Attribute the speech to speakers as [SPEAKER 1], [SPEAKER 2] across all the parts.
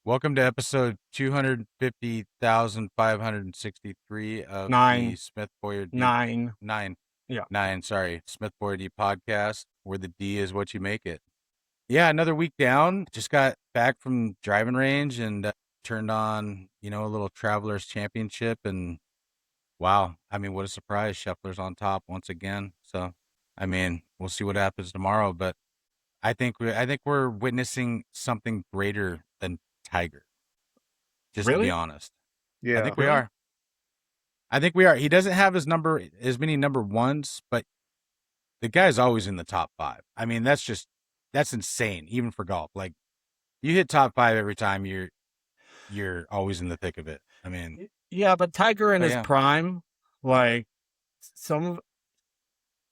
[SPEAKER 1] Welcome to episode 250,563 of the
[SPEAKER 2] Nine.
[SPEAKER 1] Smith Boyer D.
[SPEAKER 2] Nine.
[SPEAKER 1] Nine.
[SPEAKER 2] Yeah.
[SPEAKER 1] Nine, sorry. Smith Boyer D podcast, where the D is what you make it. Yeah, another week down. Just got back from driving range and turned on, a little Travelers Championship. And wow, what a surprise. Scheffler's on top once again. So, we'll see what happens tomorrow. But I think we're witnessing something greater than Tiger. Just to be
[SPEAKER 2] Really?
[SPEAKER 1] honest, I
[SPEAKER 3] Yeah.
[SPEAKER 1] think we are. I think we are. He doesn't have as many number ones, but the guy's always in the top five. That's insane, even for golf. Like you hit top five every time, you're always in the thick of it.
[SPEAKER 2] Yeah, but Tiger in
[SPEAKER 1] But
[SPEAKER 2] his
[SPEAKER 1] yeah.
[SPEAKER 2] prime,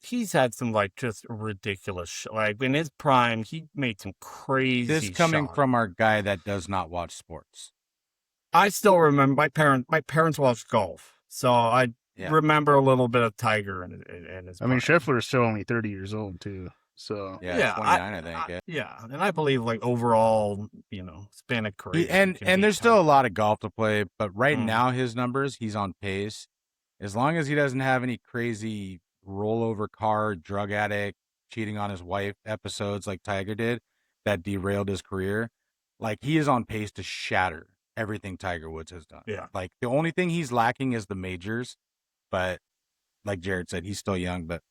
[SPEAKER 2] he's had some just ridiculous like in his prime, he made some crazy
[SPEAKER 1] This coming
[SPEAKER 2] shots.
[SPEAKER 1] from our guy that does not watch sports.
[SPEAKER 2] I still remember my parents watched golf, so I remember a little bit of Tiger in his prime.
[SPEAKER 3] Scheffler is still only 30 years old too. So
[SPEAKER 1] Yeah, 29, I think.
[SPEAKER 2] Yeah, and I believe overall, span of career.
[SPEAKER 1] And there's still a lot of golf to play, but right now his numbers, he's on pace. As long as he doesn't have any crazy rollover car, drug addict, cheating on his wife episodes like Tiger did that derailed his career, like he is on pace to shatter everything Tiger Woods has done.
[SPEAKER 2] Yeah.
[SPEAKER 1] Like the only thing he's lacking is the majors, but like Jared said, he's still young. But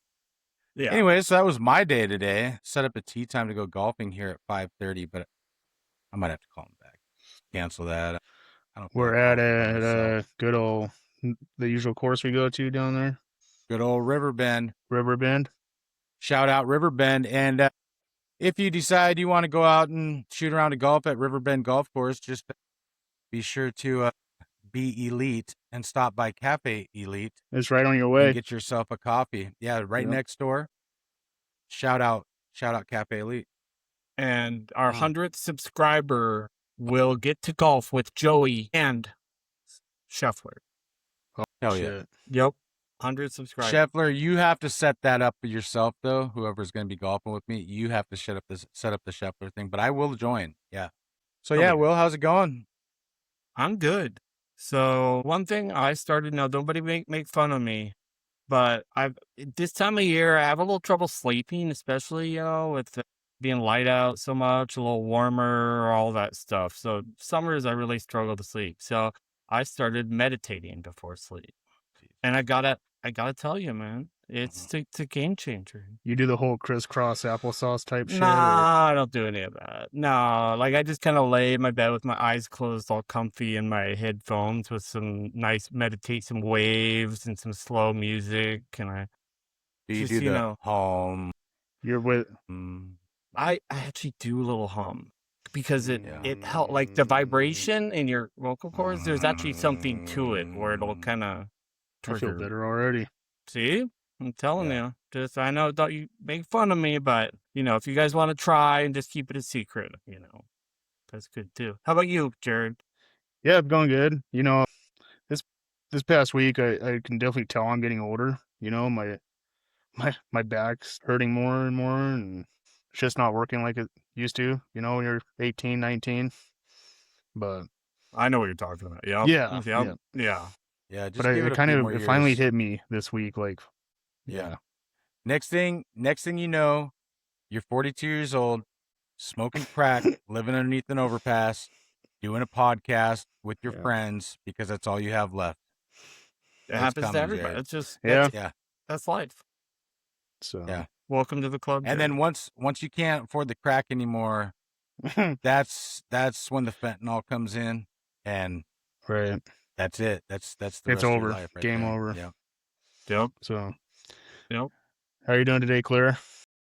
[SPEAKER 2] yeah.
[SPEAKER 1] Anyway, so that was my day today. Set up a tee time to go golfing here at 5:30, but I might have to call him back. Cancel that.
[SPEAKER 3] We're at a good old, the usual course we go to down there.
[SPEAKER 1] Good old Riverbend. Shout out Riverbend. And if you decide you want to go out and shoot around a golf at Riverbend Golf Course, just be sure to be elite and stop by Cafe Elite.
[SPEAKER 3] It's right on your way.
[SPEAKER 1] And get yourself a coffee. Yeah, right next door. Shout out Cafe Elite.
[SPEAKER 2] And our 100th subscriber will get to golf with Joey and Scheffler.
[SPEAKER 3] Oh,
[SPEAKER 1] hell
[SPEAKER 3] shit.
[SPEAKER 2] Yeah. Yep. 100 subscribers.
[SPEAKER 1] Scheffler, you have to set that up for yourself, though. Whoever's going to be golfing with me, you have to set up the Scheffler thing. But I will join. Yeah. So yeah, Will, how's it going?
[SPEAKER 2] I'm good. So one thing I started now, nobody make fun of me, but this time of year I have a little trouble sleeping, especially with being light out so much, a little warmer, all that stuff. So summers I really struggle to sleep. So I started meditating before sleep. And I gotta tell you, man, it's a game changer.
[SPEAKER 3] You do the whole crisscross applesauce type shit?
[SPEAKER 2] Nah, I don't do any of that. No, I just kind of lay in my bed with my eyes closed, all comfy in my headphones with some nice meditation waves and some slow music. And I
[SPEAKER 1] do the hum.
[SPEAKER 3] You're with.
[SPEAKER 2] I actually do a little hum because it helps, like the vibration in your vocal cords. There's actually something to it where it'll kind of.
[SPEAKER 3] I feel better already.
[SPEAKER 2] See, I'm telling you. I know don't you make fun of me, but if you guys want to try and just keep it a secret, that's good too. How about you, Jared?
[SPEAKER 3] Yeah, I'm going good. This past week, I can definitely tell I'm getting older. My back's hurting more and more, and it's just not working like it used to. When you're 18, 19. But
[SPEAKER 2] I know what you're talking about. Yep.
[SPEAKER 3] Yeah.
[SPEAKER 1] Yeah, just
[SPEAKER 3] but it finally hit me this week. Like,
[SPEAKER 1] yeah. Next thing you know, you're 42 years old, smoking crack, living underneath an overpass, doing a podcast with your friends because that's all you have left.
[SPEAKER 2] It happens to everybody. Jared. It's just that's life.
[SPEAKER 3] So
[SPEAKER 2] welcome to the club.
[SPEAKER 1] And then once you can't afford the crack anymore, that's when the fentanyl comes in, and
[SPEAKER 3] right.
[SPEAKER 1] That's it. That's the
[SPEAKER 3] it's
[SPEAKER 1] rest
[SPEAKER 3] over.
[SPEAKER 1] Of your life right
[SPEAKER 3] Game
[SPEAKER 1] there.
[SPEAKER 3] over.
[SPEAKER 2] Yep.
[SPEAKER 3] So.
[SPEAKER 2] Yep.
[SPEAKER 3] How are you doing today, Clara?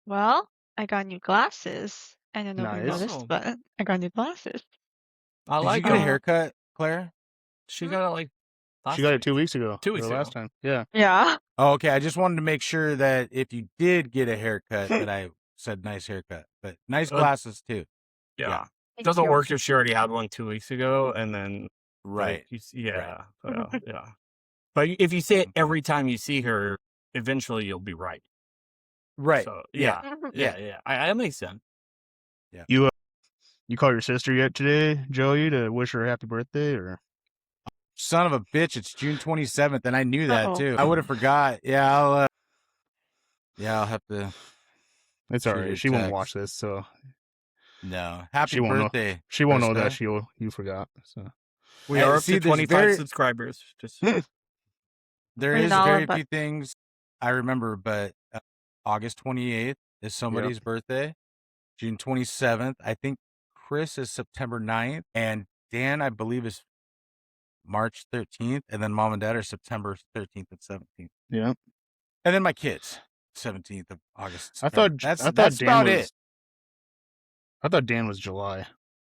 [SPEAKER 4] Well, I got new glasses. I don't know if you
[SPEAKER 3] Nice.
[SPEAKER 4] noticed, but I got new glasses.
[SPEAKER 2] I
[SPEAKER 1] Did
[SPEAKER 2] like
[SPEAKER 1] you get a haircut, Claire?
[SPEAKER 2] She got it
[SPEAKER 3] she got it 2 weeks ago.
[SPEAKER 2] 2 weeks ago.
[SPEAKER 3] Last time. Yeah.
[SPEAKER 4] Yeah.
[SPEAKER 1] Oh, okay. I just wanted to make sure that if you did get a haircut, that I said nice haircut, but nice glasses too.
[SPEAKER 2] Yeah. It doesn't work if she already had one 2 weeks ago, and then
[SPEAKER 1] right.
[SPEAKER 2] Yeah. But if you say it every time you see her, eventually you'll be right.
[SPEAKER 1] Right.
[SPEAKER 2] So, yeah. That makes sense.
[SPEAKER 1] Yeah.
[SPEAKER 3] You You call your sister yet today, Joey, to wish her a happy birthday, or?
[SPEAKER 1] Son of a bitch, it's June 27th, and I knew that
[SPEAKER 4] Uh-oh.
[SPEAKER 1] too. I would have forgot. Yeah, I'll have to
[SPEAKER 3] It's
[SPEAKER 1] shoot
[SPEAKER 3] all
[SPEAKER 1] her
[SPEAKER 3] right.
[SPEAKER 1] a
[SPEAKER 3] She won't watch
[SPEAKER 1] text.
[SPEAKER 3] this, so
[SPEAKER 1] No. Happy
[SPEAKER 3] she won't know.
[SPEAKER 1] birthday.
[SPEAKER 3] She won't know that
[SPEAKER 1] Krista.
[SPEAKER 3] you forgot. So
[SPEAKER 2] We are up
[SPEAKER 1] See,
[SPEAKER 2] to
[SPEAKER 1] there's
[SPEAKER 2] 25 subscribers. Just
[SPEAKER 1] there
[SPEAKER 4] We're
[SPEAKER 1] is
[SPEAKER 4] not
[SPEAKER 1] very
[SPEAKER 4] allowed,
[SPEAKER 1] few things I remember, but August 28th is somebody's birthday. June 27th, I think Chris is September 9th, and Dan, I believe, is March 13th, and then mom and dad are September 13th and 17th.
[SPEAKER 3] yeah.
[SPEAKER 1] And then my kids, 17th of August.
[SPEAKER 3] I thought
[SPEAKER 1] that's
[SPEAKER 3] Dan
[SPEAKER 1] about
[SPEAKER 3] was.
[SPEAKER 1] it.
[SPEAKER 3] I thought Dan was July.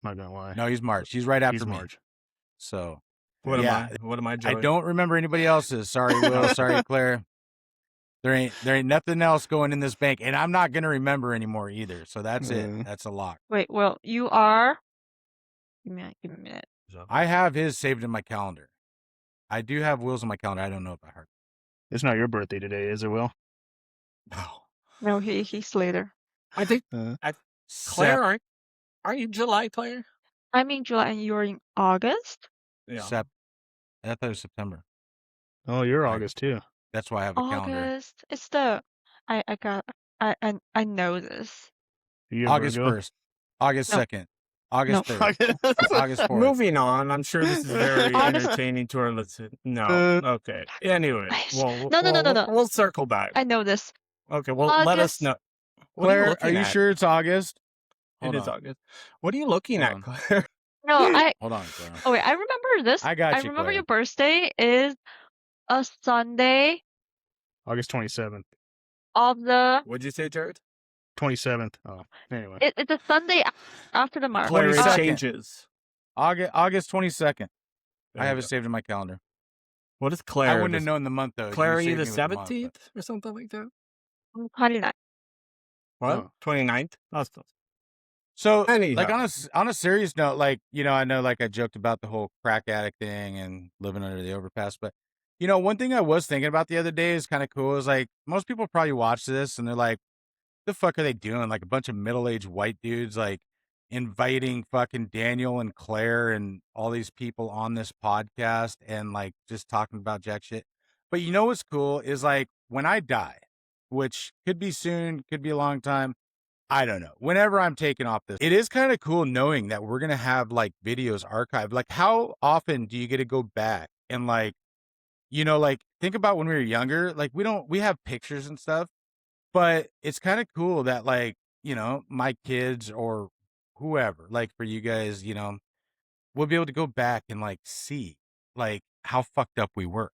[SPEAKER 3] Not gonna lie.
[SPEAKER 1] No, he's March. He's right after
[SPEAKER 3] He's
[SPEAKER 1] me.
[SPEAKER 3] March.
[SPEAKER 1] So
[SPEAKER 2] what
[SPEAKER 1] yeah,
[SPEAKER 2] am I? What am I,
[SPEAKER 1] I
[SPEAKER 2] Joey?
[SPEAKER 1] don't remember anybody else's. Sorry, Will. Sorry, Claire. There ain't nothing else going in this bank, and I'm not gonna remember anymore either. So that's it. That's a lock.
[SPEAKER 4] Wait, well, you are. Give me a minute.
[SPEAKER 1] I have his saved in my calendar. I do have Will's in my calendar. I don't know if I heard.
[SPEAKER 3] It's not your birthday today, is it, Will?
[SPEAKER 2] No.
[SPEAKER 4] No, he's later.
[SPEAKER 2] I think Claire, aren't you July, Claire?
[SPEAKER 4] I'm in July and you're in August?
[SPEAKER 2] Yeah.
[SPEAKER 1] I thought it was September.
[SPEAKER 3] Oh, you're
[SPEAKER 1] Right.
[SPEAKER 3] August too.
[SPEAKER 1] That's why I have a calendar.
[SPEAKER 4] August. It's the I know this.
[SPEAKER 3] You a
[SPEAKER 1] August
[SPEAKER 3] Virgo?
[SPEAKER 1] 1st, August
[SPEAKER 4] No.
[SPEAKER 1] 2nd, August
[SPEAKER 4] No.
[SPEAKER 1] 3rd, August 4th.
[SPEAKER 2] Moving on. I'm sure this is very
[SPEAKER 4] August-
[SPEAKER 2] entertaining to our listeners. No. Okay. Anyway, well,
[SPEAKER 4] No.
[SPEAKER 2] we'll circle back.
[SPEAKER 4] I know this.
[SPEAKER 2] Okay. Well, let us
[SPEAKER 4] August-
[SPEAKER 2] know. What are you
[SPEAKER 1] Claire,
[SPEAKER 2] looking
[SPEAKER 1] are you
[SPEAKER 2] at?
[SPEAKER 1] sure it's August?
[SPEAKER 2] It is August. What are you looking
[SPEAKER 1] Hold
[SPEAKER 2] at,
[SPEAKER 1] on.
[SPEAKER 2] Claire?
[SPEAKER 4] No, I
[SPEAKER 1] Hold on, Claire.
[SPEAKER 4] Oh wait, I remember this.
[SPEAKER 1] I got
[SPEAKER 4] I
[SPEAKER 1] you,
[SPEAKER 4] remember
[SPEAKER 1] Claire.
[SPEAKER 4] your birthday is a Sunday
[SPEAKER 3] August 27th.
[SPEAKER 4] of the
[SPEAKER 2] What'd you say, Jared?
[SPEAKER 3] 27th. Oh, anyway.
[SPEAKER 4] it's a Sunday after the March.
[SPEAKER 2] Claire, it
[SPEAKER 1] 22nd.
[SPEAKER 2] changes.
[SPEAKER 1] August 22nd.
[SPEAKER 2] There
[SPEAKER 1] I have
[SPEAKER 2] you
[SPEAKER 1] it
[SPEAKER 2] go.
[SPEAKER 1] saved in my calendar.
[SPEAKER 2] What is
[SPEAKER 1] I
[SPEAKER 2] Claire?
[SPEAKER 1] wouldn't have known the month though.
[SPEAKER 2] Claire, are you
[SPEAKER 1] saved
[SPEAKER 2] the
[SPEAKER 1] me with the month, but-
[SPEAKER 2] 17th or something like that?
[SPEAKER 4] 29.
[SPEAKER 2] What?
[SPEAKER 3] Oh.
[SPEAKER 2] 29th? That's close.
[SPEAKER 1] So,
[SPEAKER 2] Anyhow.
[SPEAKER 1] like on a serious note, like I know, like I joked about the whole crack addict thing and living under the overpass, but one thing I was thinking about the other day is kind of cool. Is like most people probably watch this and they're like, "The fuck are they doing?" Like a bunch of middle-aged white dudes like inviting fucking Daniel and Claire and all these people on this podcast and like just talking about jack shit. But you know what's cool is like when I die, which could be soon, could be a long time. I don't know. Whenever I'm taking off this, it is kind of cool knowing that we're going to have like videos archived. Like how often do you get to go back and like, like think about when we were younger, like we have pictures and stuff, but it's kind of cool that like, my kids or whoever, like for you guys, we'll be able to go back and like see like how fucked up we were.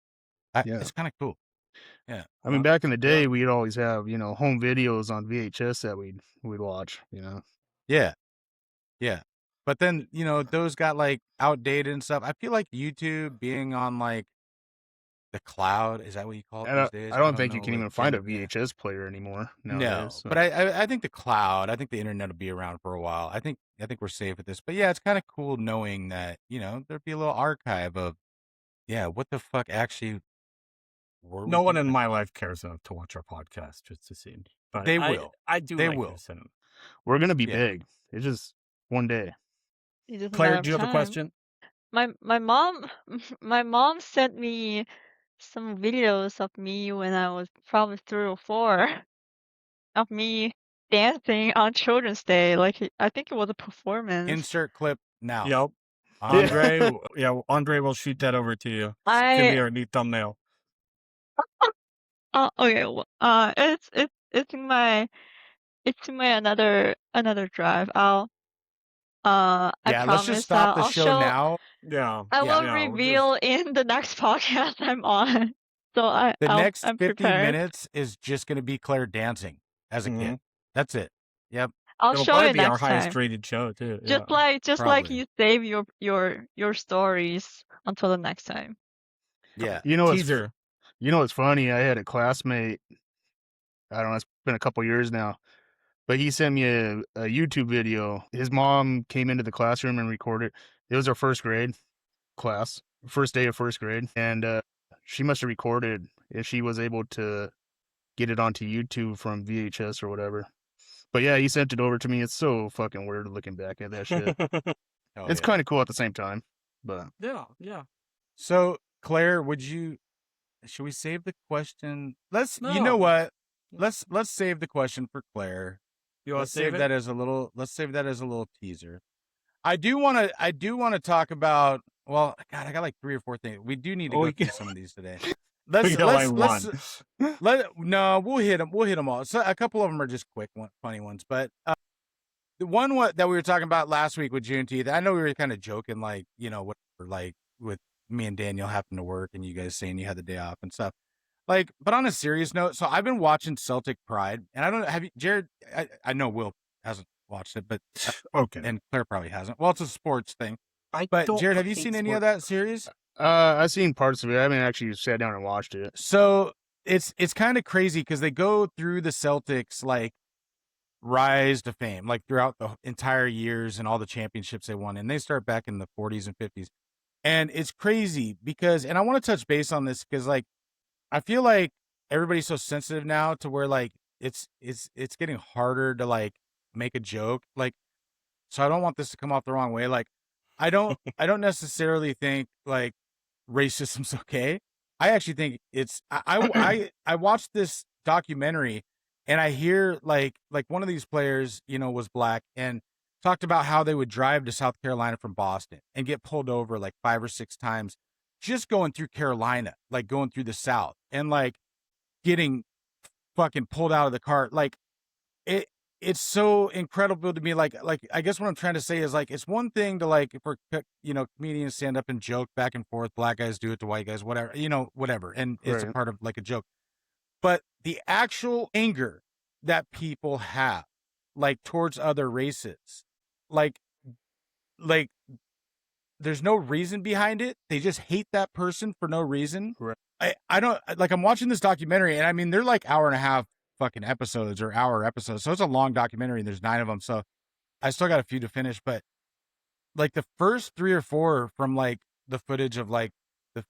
[SPEAKER 3] Yeah.
[SPEAKER 1] It's kind of cool. Yeah.
[SPEAKER 3] I mean, back in the day, we'd always have, home videos on VHS that we'd watch,
[SPEAKER 1] Yeah. Yeah. But then, those got like outdated and stuff. I feel like YouTube being on like the cloud, is that what you call it
[SPEAKER 3] And
[SPEAKER 1] these days?
[SPEAKER 3] I don't think you
[SPEAKER 1] know,
[SPEAKER 3] can
[SPEAKER 1] like,
[SPEAKER 3] even find a
[SPEAKER 1] yeah.
[SPEAKER 3] VHS player anymore
[SPEAKER 1] No,
[SPEAKER 3] nowadays. so.
[SPEAKER 1] but I think the cloud, I think the internet will be around for a while. I think we're safe with this. But yeah, it's kind of cool knowing that, there'd be a little archive of, yeah, what the fuck actually were we
[SPEAKER 2] No one in
[SPEAKER 1] doing?
[SPEAKER 2] my life cares enough to watch our podcast just to see. But
[SPEAKER 1] They will.
[SPEAKER 2] I do
[SPEAKER 1] They
[SPEAKER 2] like
[SPEAKER 1] will.
[SPEAKER 2] to send them.
[SPEAKER 3] We're going to be
[SPEAKER 1] Yeah.
[SPEAKER 3] big. It's just one day.
[SPEAKER 4] It's just a
[SPEAKER 2] Claire,
[SPEAKER 4] matter
[SPEAKER 2] do you
[SPEAKER 4] of
[SPEAKER 2] have a
[SPEAKER 4] time.
[SPEAKER 2] question?
[SPEAKER 4] My mom sent me some videos of me when I was probably 3 or 4 of me dancing on Children's Day. Like I think it was a performance.
[SPEAKER 1] Insert clip now.
[SPEAKER 2] Yep.
[SPEAKER 1] On
[SPEAKER 2] Andre, Andre will shoot that over to you. It's gonna be
[SPEAKER 4] I
[SPEAKER 2] our new thumbnail.
[SPEAKER 4] okay. Well, it's in my another drive. I
[SPEAKER 1] yeah, let's just
[SPEAKER 4] promise
[SPEAKER 1] stop the
[SPEAKER 4] I'll
[SPEAKER 1] show
[SPEAKER 4] show.
[SPEAKER 1] now.
[SPEAKER 2] Yeah.
[SPEAKER 4] I
[SPEAKER 1] Yeah.
[SPEAKER 4] will
[SPEAKER 2] Yeah, we'll
[SPEAKER 4] reveal in the next podcast I'm on. So
[SPEAKER 1] The next
[SPEAKER 4] I'm
[SPEAKER 1] 50
[SPEAKER 4] prepared.
[SPEAKER 1] minutes is just going to be Claire dancing as a kid.
[SPEAKER 2] Mhm.
[SPEAKER 1] That's it. Yep.
[SPEAKER 4] I'll
[SPEAKER 2] It'll
[SPEAKER 4] show
[SPEAKER 2] probably
[SPEAKER 4] it
[SPEAKER 2] be our
[SPEAKER 4] next
[SPEAKER 2] highest
[SPEAKER 4] time.
[SPEAKER 2] rated show too.
[SPEAKER 4] Just
[SPEAKER 2] Yeah.
[SPEAKER 4] like
[SPEAKER 1] Probably.
[SPEAKER 4] you save your stories until the next time.
[SPEAKER 1] Yeah.
[SPEAKER 2] Teaser.
[SPEAKER 3] What's funny? I had a classmate. I don't know. It's been a couple years now, but he sent me a YouTube video. His mom came into the classroom and recorded. It was our first grade class, first day of first grade, and she must have recorded if she was able to get it onto YouTube from VHS or whatever. But yeah, he sent it over to me. It's so fucking weird looking back at that shit.
[SPEAKER 1] Hell
[SPEAKER 3] It's
[SPEAKER 1] yeah.
[SPEAKER 3] kind of cool at the same time. But
[SPEAKER 2] Yeah.
[SPEAKER 1] So, Claire, should we save the question? You know
[SPEAKER 2] No.
[SPEAKER 1] what? Let's save the question for Claire.
[SPEAKER 2] You want
[SPEAKER 1] Let's
[SPEAKER 2] to save it?
[SPEAKER 1] that as a little. Let's save that as a little teaser. I do want to talk about. Well, God, I got like 3 or 4 things. We do need to go through some of these today.
[SPEAKER 2] We got like one.
[SPEAKER 1] No, we'll hit them. We'll hit them all. So a couple of them are just quick, funny ones. But the one that we were talking about last week with Juneteenth, I know we were kind of joking, like, you know, whatever, like with me and Daniel having to work and you guys saying you had the day off and stuff. Like, but on a serious note, so I've been watching Celtic Pride, and I don't know, have you, Jared? I know Will hasn't watched it, but
[SPEAKER 3] okay.
[SPEAKER 1] and Claire probably hasn't. Well, it's a sports thing.
[SPEAKER 2] But
[SPEAKER 1] Jared, have you seen any of that series?
[SPEAKER 3] I've seen parts of it. I haven't actually sat down and watched it.
[SPEAKER 1] So it's kind of crazy because they go through the Celtics like rise to fame, like throughout the entire years and all the championships they won, and they start back in the 40s and 50s, and it's crazy because, and I want to touch base on this because like I feel like everybody's so sensitive now to where like it's getting harder to like make a joke, like, so I don't want this to come off the wrong way. Like I don't necessarily think like racism's okay. I actually think it's I watched this documentary and I hear like one of these players, you know, was black and talked about how they would drive to South Carolina from Boston and get pulled over like 5 or 6 times just going through Carolina, like going through the South and like getting fucking pulled out of the car. Like it's so incredible to me. Like I guess what I'm trying to say is like it's one thing to like for you know comedians stand up and joke back and forth. Black guys do it to white guys, whatever, you know, whatever, and it's a part of like a joke. But the actual anger that people have, like towards other races, like there's no reason behind it. They just hate that person for no reason.
[SPEAKER 3] Right.
[SPEAKER 1] I don't like. I'm watching this documentary, and I mean, they're like hour and a half fucking episodes or hour episodes. So it's a long documentary and there's 9 of them. So I still got a few to finish, but like the first 3 or 4 from like the footage of like the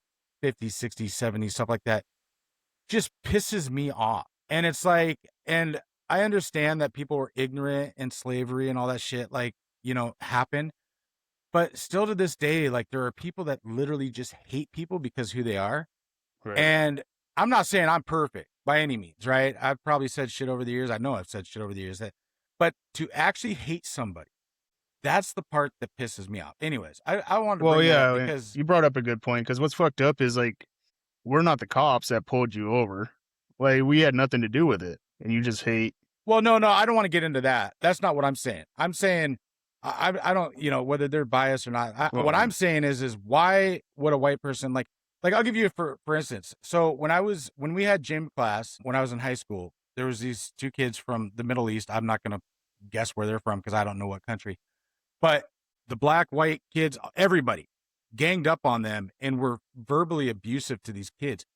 [SPEAKER 1] 50s, 60s, 70s, stuff like that just pisses me off. And it's like, and I understand that people were ignorant and slavery and all that shit, like, you know, happened. But still to this day, like there are people that literally just hate people because who they are. Right. And I'm not saying I'm perfect by any means, right? I've probably said shit over the years. I know I've said shit over the years but to actually hate somebody, that's the part that pisses me off. Anyways, I wanted to bring that up because
[SPEAKER 3] you brought up a good point. Because what's fucked up is like we're not the cops that pulled you over. Like we had nothing to do with it, and you just hate.
[SPEAKER 1] Well, no, I don't want to get into that. That's not what I'm saying. I'm saying I don't, you know, whether they're biased or not. What I'm saying is why would a white person like I'll give you for instance. So when we had gym class when I was in high school, there was these 2 kids from the Middle East. I'm not going to guess where they're from because I don't know what country. But the black, white kids, everybody ganged up on them and were verbally abusive to these kids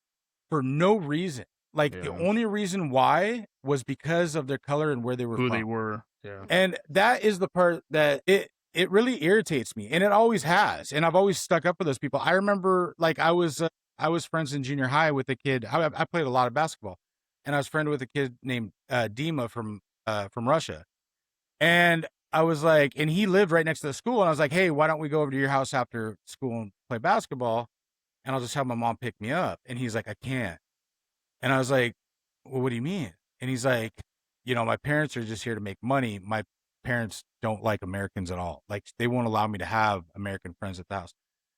[SPEAKER 1] for no reason. Like the only reason why was because of their color and where they were
[SPEAKER 3] who
[SPEAKER 1] from.
[SPEAKER 3] They were. Yeah.
[SPEAKER 1] And that is the part that it really irritates me, and it always has. And I've always stuck up for those people. I remember like I was friends in junior high with a kid. I played a lot of basketball, and I was friend with a kid named Dima from Russia. And I was like, and he lived right next to the school. And I was like, hey, why don't we go over to your house after school and play basketball? And I'll just have my mom pick me up. And he's like, I can't. And I was like, well, what do you mean? And he's like, you know, my parents are just here to make money. My parents don't like Americans at all. Like they won't allow me to have American friends at the house.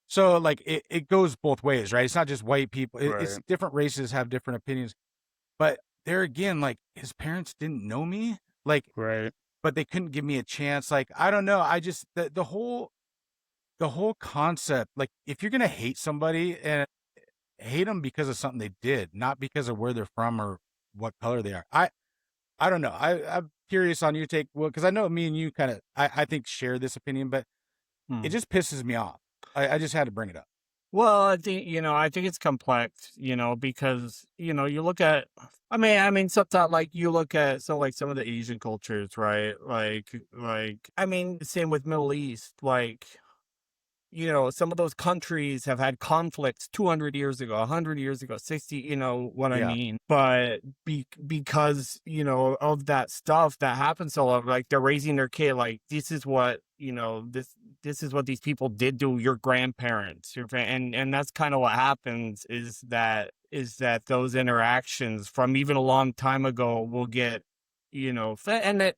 [SPEAKER 1] So like it goes both ways, right? It's not just white people. It's different races have different opinions. But there again, like his parents didn't know me. Like, but they couldn't give me a chance. Like, I don't know. I just, the whole concept, like if you're going to hate somebody and hate them because of something they did, not because of where they're from or what color they are. I don't know. I'm curious on your take. Well, because I know me and you kind of, I think share this opinion, but it just pisses me off. I just had to bring it up.
[SPEAKER 2] Well, I think it's complex, because, you look at, I mean, sometimes like you look at, so like some of the Asian cultures, right? Like, I mean, same with Middle East, like some of those countries have had conflicts 200 years ago, 100 years ago, 60, what I
[SPEAKER 1] Yeah.
[SPEAKER 2] mean. But because, of that stuff that happens so long, like they're raising their kid, like this is what, this is what these people did to your grandparents. And that's kind of what happens is that those interactions from even a long time ago will get, and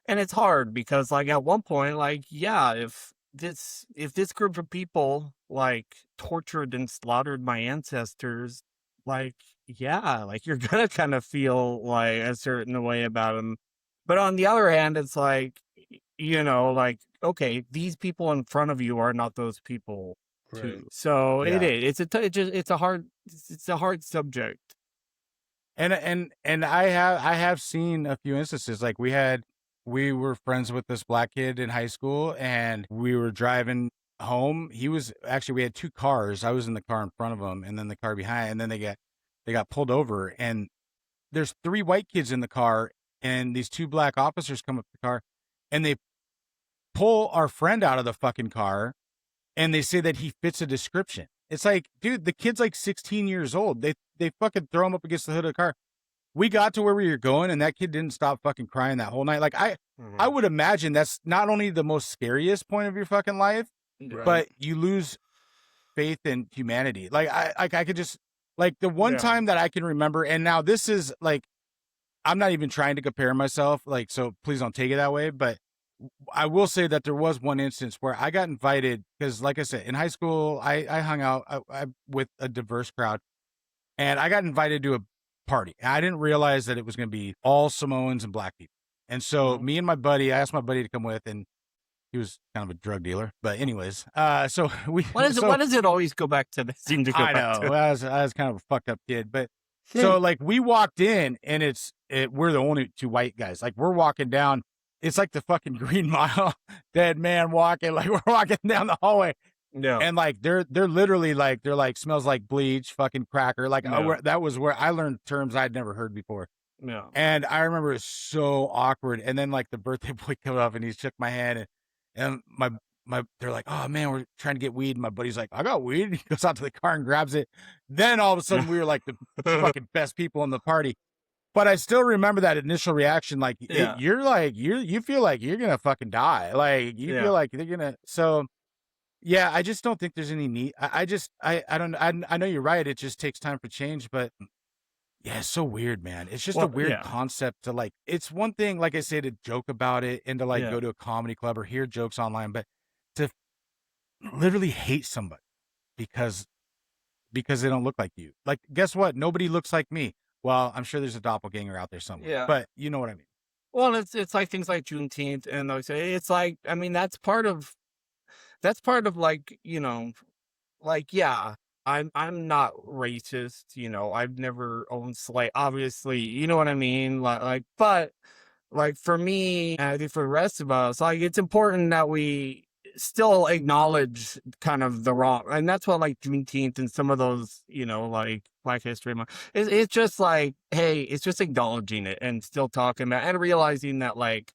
[SPEAKER 2] it's hard because like at one point, like, yeah, if this group of people like tortured and slaughtered my ancestors, like, yeah, like you're gonna kind of feel like a certain way about them. But on the other hand, it's like, like, okay, these people in front of you are not those people
[SPEAKER 3] Right.
[SPEAKER 2] too. So it
[SPEAKER 1] Yeah.
[SPEAKER 2] is. It's a hard subject.
[SPEAKER 1] And I have seen a few instances. Like we were friends with this black kid in high school, and we were driving home. We had two cars. I was in the car in front of him, and then the car behind, and then they got pulled over, and there's three white kids in the car, and these two black officers come up to the car, and they pull our friend out of the fucking car, and they say that he fits a description. It's like, dude, the kid's like 16 years old. They fucking throw him up against the hood of the car. We got to where we were going, and that kid didn't stop fucking crying that whole night. Like I would imagine that's not only the most scariest point of your fucking life,
[SPEAKER 3] Right.
[SPEAKER 1] but you lose faith in humanity. Like I could just, like, the one
[SPEAKER 2] Yeah.
[SPEAKER 1] time that I can remember, and now this is like, I'm not even trying to compare myself, like, so please don't take it that way, but I will say that there was one instance where I got invited because, like I said, in high school, I hung out with a diverse crowd, and I got invited to a party. I didn't realize that it was going to be all Samoans and black people. And so me and my buddy, I asked my buddy to come with, and he was kind of a drug dealer. But anyways, so
[SPEAKER 2] Why does it always go back to this? Seem to go
[SPEAKER 1] I
[SPEAKER 2] back
[SPEAKER 1] know
[SPEAKER 2] to
[SPEAKER 1] I was kind of a fucked up kid, but so like we walked in, and we're the only two white guys. Like we're walking down, it's like the fucking Green Mile, dead man walking. Like we're walking down the hallway,
[SPEAKER 2] Yeah.
[SPEAKER 1] and like they're literally like, they're like, smells like bleach, fucking cracker. Like
[SPEAKER 2] Yeah.
[SPEAKER 1] that was where I learned terms I'd never heard before.
[SPEAKER 2] Yeah.
[SPEAKER 1] And I remember it was so awkward. And then like the birthday boy came up and he shook my hand, and they're like, oh man, we're trying to get weed. And my buddy's like, I got weed. And he goes out to the car and grabs it. Then all of a sudden we were like the fucking best people in the party. But I still remember that initial reaction. Like
[SPEAKER 2] Yeah.
[SPEAKER 1] you're like, you feel like you're going to fucking die. Like you
[SPEAKER 2] Yeah.
[SPEAKER 1] feel like they're going to, so yeah, I just don't think there's any need. I don't, I know you're right. It just takes time for change, but yeah, it's so weird, man. It's just a
[SPEAKER 2] Well,
[SPEAKER 1] weird
[SPEAKER 2] yeah.
[SPEAKER 1] concept to, like, it's one thing, like I say, to joke about it and to like
[SPEAKER 2] Yeah.
[SPEAKER 1] go to a comedy club or hear jokes online, but to literally hate somebody because they don't look like you. Like, guess what? Nobody looks like me. Well, I'm sure there's a doppelganger out there somewhere.
[SPEAKER 2] Yeah.
[SPEAKER 1] But you know what I mean.
[SPEAKER 2] Well, it's like things like Juneteenth, and like say it's like, I mean, that's part of like, like, yeah, I'm not racist, I've never owned slave, obviously, you know what I mean, but like for me, and I think for the rest of us, like it's important that we still acknowledge kind of the wrong, and that's what like Juneteenth and some of those, like Black History Month, it's just like, hey, it's just acknowledging it and still talking about and realizing that like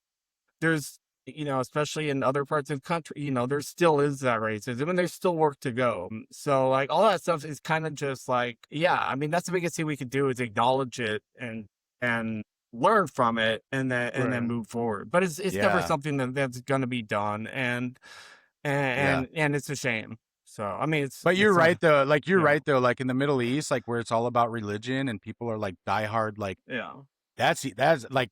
[SPEAKER 2] there's, especially in other parts of the country, there still is that racism and there's still work to go. So like all that stuff is kind of just like, yeah, I mean, that's the biggest thing we could do is acknowledge it and learn from it and then
[SPEAKER 3] Right.
[SPEAKER 2] move forward. But it's never
[SPEAKER 1] Yeah.
[SPEAKER 2] something that's going to be done. And it's a shame. So, I mean,
[SPEAKER 1] But you're
[SPEAKER 2] it's
[SPEAKER 1] right though. Like you're
[SPEAKER 2] yeah.
[SPEAKER 1] right though. Like in the Middle East, like where it's all about religion and people are like diehard, like
[SPEAKER 2] Yeah.
[SPEAKER 1] that's like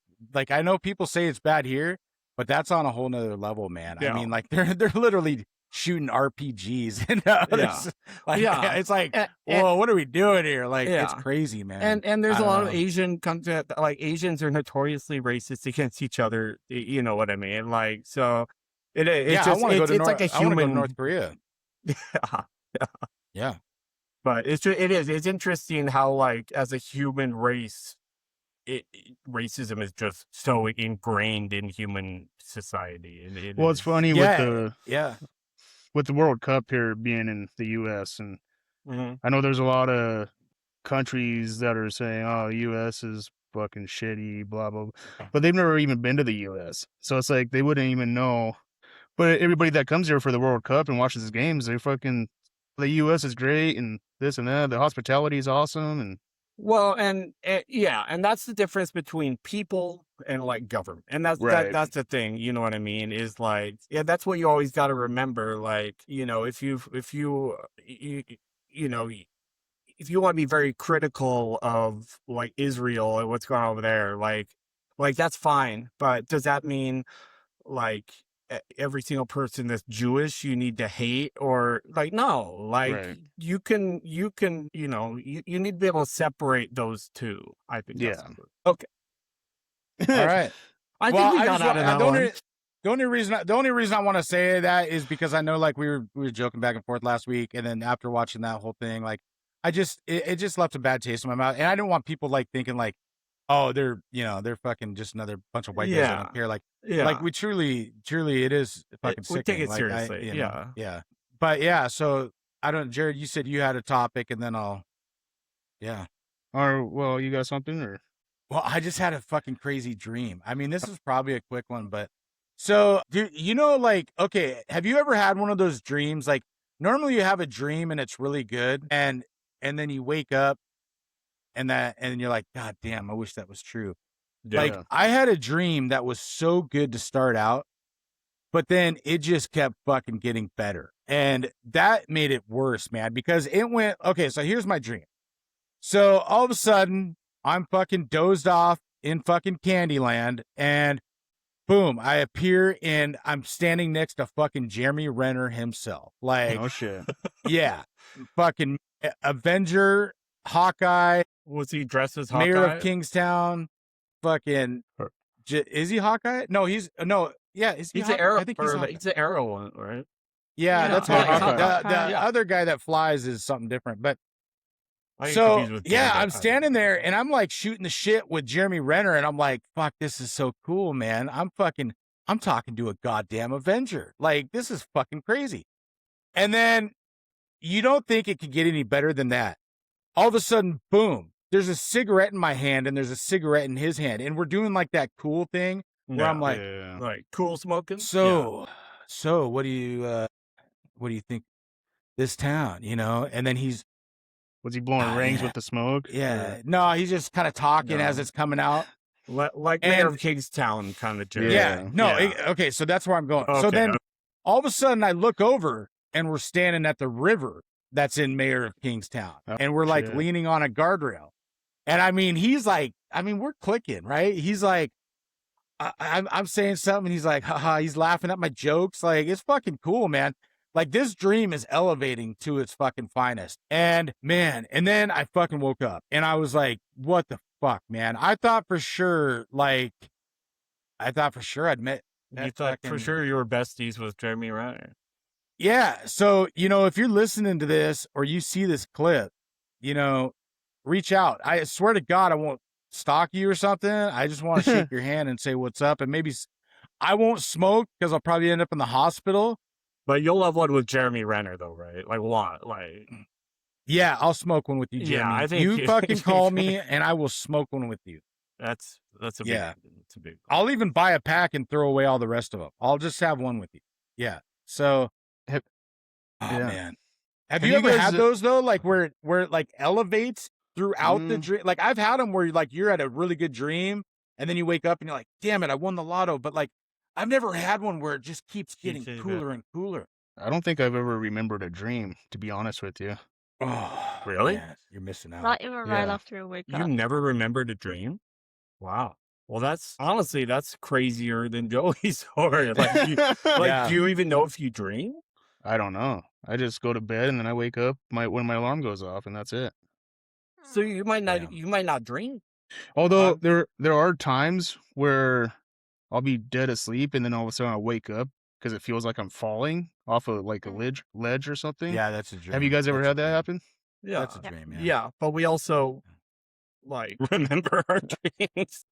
[SPEAKER 1] I know people say it's bad here, but that's on a whole nother level, man.
[SPEAKER 2] Yeah.
[SPEAKER 1] I mean, like they're literally shooting RPGs and others. Like,
[SPEAKER 2] Yeah.
[SPEAKER 1] it's like,
[SPEAKER 2] And-
[SPEAKER 1] whoa, what are we doing here? Like, it's
[SPEAKER 2] Yeah.
[SPEAKER 1] crazy, man.
[SPEAKER 2] And there's
[SPEAKER 1] I
[SPEAKER 2] a
[SPEAKER 1] don't
[SPEAKER 2] lot
[SPEAKER 1] know.
[SPEAKER 2] of Asian countries, like Asians are notoriously racist against each other. You know what I mean? Like, so it's
[SPEAKER 1] Yeah,
[SPEAKER 2] just,
[SPEAKER 1] I want to go
[SPEAKER 2] it's
[SPEAKER 1] to
[SPEAKER 2] like a
[SPEAKER 1] I want to go to
[SPEAKER 2] human.
[SPEAKER 1] North Korea.
[SPEAKER 2] Yeah.
[SPEAKER 1] Yeah,
[SPEAKER 2] But it's interesting how like as a human race, racism is just so ingrained in human society. And
[SPEAKER 3] Well, it's funny
[SPEAKER 1] yeah.
[SPEAKER 3] with the World Cup here being in the U.S. and
[SPEAKER 2] Mhm.
[SPEAKER 3] I know there's a lot of countries that are saying, "Oh, U.S. is fucking shitty," blah blah, blah. But they've never even been to the U.S., so it's like they wouldn't even know But everybody that comes here for the World Cup and watches the games, they fucking the U.S. is great and this and that. The hospitality is awesome, and
[SPEAKER 2] Well, and yeah, and that's the difference between people and like government, and
[SPEAKER 3] right,
[SPEAKER 2] that's the thing. You know what I mean? Is like, yeah, that's what you always got to remember. Like, if you know, if you want to be very critical of like Israel and what's going on over there, like that's fine. But does that mean like every single person that's Jewish you need to hate? Or like, no, like
[SPEAKER 3] right,
[SPEAKER 2] you can you need to be able to separate those two. I think that's
[SPEAKER 3] yeah.
[SPEAKER 2] good. Okay,
[SPEAKER 1] All right.
[SPEAKER 2] I
[SPEAKER 1] Well,
[SPEAKER 2] think we
[SPEAKER 1] I
[SPEAKER 2] got
[SPEAKER 1] just
[SPEAKER 2] out
[SPEAKER 1] want
[SPEAKER 2] of that one.
[SPEAKER 1] the only reason I want to say that is because I know like we were joking back and forth last week, and then after watching that whole thing, like it just left a bad taste in my mouth, and I didn't want people like thinking like, oh, they're fucking just another bunch of white guys that
[SPEAKER 2] Yeah,
[SPEAKER 1] don't care. Like
[SPEAKER 2] yeah,
[SPEAKER 1] we truly it is fucking
[SPEAKER 2] we take
[SPEAKER 1] sickening.
[SPEAKER 2] it
[SPEAKER 1] Like
[SPEAKER 2] seriously. Yeah.
[SPEAKER 1] yeah. But yeah, so I don't, Jared. You said you had a topic, and then yeah.
[SPEAKER 3] Or well, you got something or
[SPEAKER 1] Well, I just had a fucking crazy dream. I mean, this is probably a quick one, but so, dude, like, okay, have you ever had one of those dreams? Like, normally you have a dream and it's really good, and then you wake up and you're like, God damn, I wish that was true.
[SPEAKER 2] Yeah.
[SPEAKER 1] Like, I had a dream that was so good to start out, but then it just kept fucking getting better, and that made it worse, man, because it went. Okay, so here's my dream. So all of a sudden, I'm fucking dozed off in fucking Candyland, and boom, I appear and I'm standing next to fucking Jeremy Renner himself. Like,
[SPEAKER 3] oh shit.
[SPEAKER 1] yeah, fucking Avenger, Hawkeye,
[SPEAKER 2] Was he dressed as
[SPEAKER 1] Mayor
[SPEAKER 2] Hawkeye?
[SPEAKER 1] of Kingstown, fucking. Is he Hawkeye? No, he's no. Yeah, is he?
[SPEAKER 2] He's the arrow.
[SPEAKER 1] I think he's Hawkeye.
[SPEAKER 2] He's the arrow one, right?
[SPEAKER 1] Yeah,
[SPEAKER 2] Yeah,
[SPEAKER 1] that's
[SPEAKER 2] yeah,
[SPEAKER 1] what
[SPEAKER 2] he's
[SPEAKER 1] the
[SPEAKER 2] yeah.
[SPEAKER 1] other guy that flies is something different, but.
[SPEAKER 2] I get
[SPEAKER 1] So
[SPEAKER 2] confused with
[SPEAKER 1] yeah,
[SPEAKER 2] Daredevil.
[SPEAKER 1] I'm standing there and I'm like shooting the shit with Jeremy Renner, and I'm like, fuck, this is so cool, man. I'm talking to a goddamn Avenger. Like, this is fucking crazy. And then you don't think it could get any better than that. All of a sudden, boom, there's a cigarette in my hand and there's a cigarette in his hand. And we're doing like that cool thing where I'm like,
[SPEAKER 2] like cool smoking.
[SPEAKER 1] so what do you think this town, And then he's,
[SPEAKER 3] Was he blowing rings with the smoke?
[SPEAKER 1] yeah.
[SPEAKER 3] Or?
[SPEAKER 1] No, he's just kind of talking as it's coming out.
[SPEAKER 2] Like Mayor of Kingstown kind of joke.
[SPEAKER 1] Yeah. No. Okay. So that's where I'm going. So then all of a sudden I look over and we're standing at the river that's in Mayor of Kingstown, and we're like leaning on a guardrail. And I mean, he's like, we're clicking, right? He's like, I'm saying something. And he's like, haha, he's laughing at my jokes. Like, it's fucking cool, man. Like, this dream is elevating to its fucking finest. And man, and then I fucking woke up and I was like, what the fuck, man? I thought for sure I'd met.
[SPEAKER 2] You thought for sure you were besties with Jeremy Renner.
[SPEAKER 1] Yeah. So, if you're listening to this or you see this clip, reach out. I swear to God, I won't stalk you or something. I just want to shake your hand and say what's up. And maybe I won't smoke because I'll probably end up in the hospital.
[SPEAKER 2] But you'll have one with Jeremy Renner, though, right? Like what? Like,
[SPEAKER 1] yeah, I'll smoke one with you, Jeremy.
[SPEAKER 2] Yeah, I think
[SPEAKER 1] you fucking call me and I will smoke one with you.
[SPEAKER 2] That's a big, it's a big.
[SPEAKER 1] I'll even buy a pack and throw away all the rest of them. I'll just have one with you. Yeah. So, man, have you ever had those though? Like where it like elevates throughout the dream? Like I've had them where like you're at a really good dream and then you wake up and you're like, damn it, I won the lotto. But like, I've never had one where it just keeps getting cooler and cooler.
[SPEAKER 3] I don't think I've ever remembered a dream, to be honest with you.
[SPEAKER 1] Oh,
[SPEAKER 2] really?
[SPEAKER 1] Man, you're missing out.
[SPEAKER 4] Not even right after you wake up.
[SPEAKER 2] You never remembered a dream? Wow. Well, that's crazier than Joey's story. Like, do you even know if you dream?
[SPEAKER 3] I don't know. I just go to bed and then I wake up when my alarm goes off, and that's it.
[SPEAKER 2] So you might not dream.
[SPEAKER 3] Although there are times where I'll be dead asleep and then all of a sudden I wake up because it feels like I'm falling off of like a ledge or something.
[SPEAKER 1] Yeah, that's a dream.
[SPEAKER 3] Have you guys ever had that happen?
[SPEAKER 2] Yeah,
[SPEAKER 1] that's a dream.
[SPEAKER 2] Yeah, but we also like remember our dreams.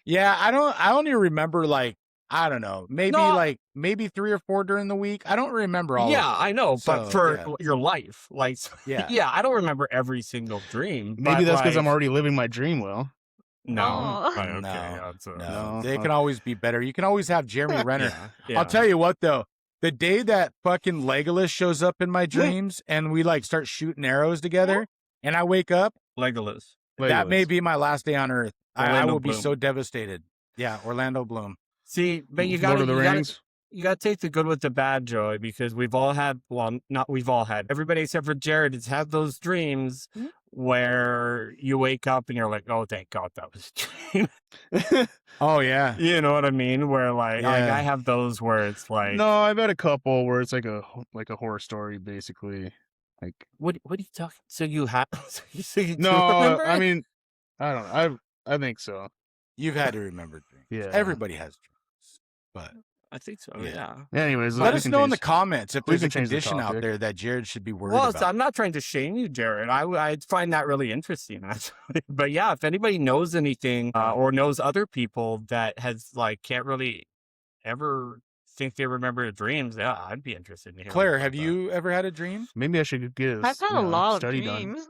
[SPEAKER 1] Yeah, I only remember like, I don't know, maybe 3 or 4 during the week. I don't remember all.
[SPEAKER 2] Yeah, I know, but for your life, like,
[SPEAKER 1] yeah,
[SPEAKER 2] yeah, I don't remember every single dream.
[SPEAKER 3] Maybe that's because I'm already living my dream well.
[SPEAKER 2] No.
[SPEAKER 4] Oh.
[SPEAKER 2] Right, okay.
[SPEAKER 1] No,
[SPEAKER 2] Yeah,
[SPEAKER 1] no,
[SPEAKER 3] No.
[SPEAKER 1] they can always be better. You can always have Jeremy Renner.
[SPEAKER 2] yeah.
[SPEAKER 1] I'll tell you what, though, the day that fucking Legolas shows up in my dreams and we like start shooting arrows together, and I wake up,
[SPEAKER 2] Legolas.
[SPEAKER 1] that may
[SPEAKER 3] Legolas.
[SPEAKER 1] be my last day on Earth. I
[SPEAKER 2] Orlando
[SPEAKER 1] will be
[SPEAKER 2] Bloom.
[SPEAKER 1] so devastated. Yeah, Orlando Bloom.
[SPEAKER 2] See, but you
[SPEAKER 3] Lord
[SPEAKER 2] gotta
[SPEAKER 3] of the Rings.
[SPEAKER 2] you gotta take the good with the bad, Joey, because we've all had, well, not we've all had, everybody except for Jared has had those dreams where you wake up and you're like, oh, thank God that was a dream.
[SPEAKER 1] Oh yeah,
[SPEAKER 2] You know what I mean? Where like
[SPEAKER 1] Yeah.
[SPEAKER 2] I have those where it's like,
[SPEAKER 3] No, I've had a couple where it's like a horror story, basically. Like,
[SPEAKER 2] what are you talking? So you have? So you do
[SPEAKER 3] no,
[SPEAKER 2] remember
[SPEAKER 3] I
[SPEAKER 2] it?
[SPEAKER 3] mean, I don't know. I think so.
[SPEAKER 1] you've had to remember dreams.
[SPEAKER 3] Yeah.
[SPEAKER 1] Everybody has dreams, but
[SPEAKER 2] I think so.
[SPEAKER 1] Yeah.
[SPEAKER 2] Yeah.
[SPEAKER 3] Anyways,
[SPEAKER 1] let
[SPEAKER 3] we
[SPEAKER 1] us
[SPEAKER 3] can
[SPEAKER 1] know in the
[SPEAKER 3] change-
[SPEAKER 1] comments if
[SPEAKER 3] we
[SPEAKER 1] there's a
[SPEAKER 3] can change the
[SPEAKER 1] condition out
[SPEAKER 3] topic.
[SPEAKER 1] there that Jared should be worried
[SPEAKER 2] Well,
[SPEAKER 1] about.
[SPEAKER 2] so I'm not trying to shame you, Jared. I find that really interesting, actually. But yeah, if anybody knows anything or knows other people that has like can't really ever think they remember their dreams, yeah, I'd be interested in hearing.
[SPEAKER 1] Claire,
[SPEAKER 2] about
[SPEAKER 1] have
[SPEAKER 2] that.
[SPEAKER 1] you ever had a dream?
[SPEAKER 3] Maybe I should get
[SPEAKER 4] I've had a lot of
[SPEAKER 3] study done.
[SPEAKER 4] dreams.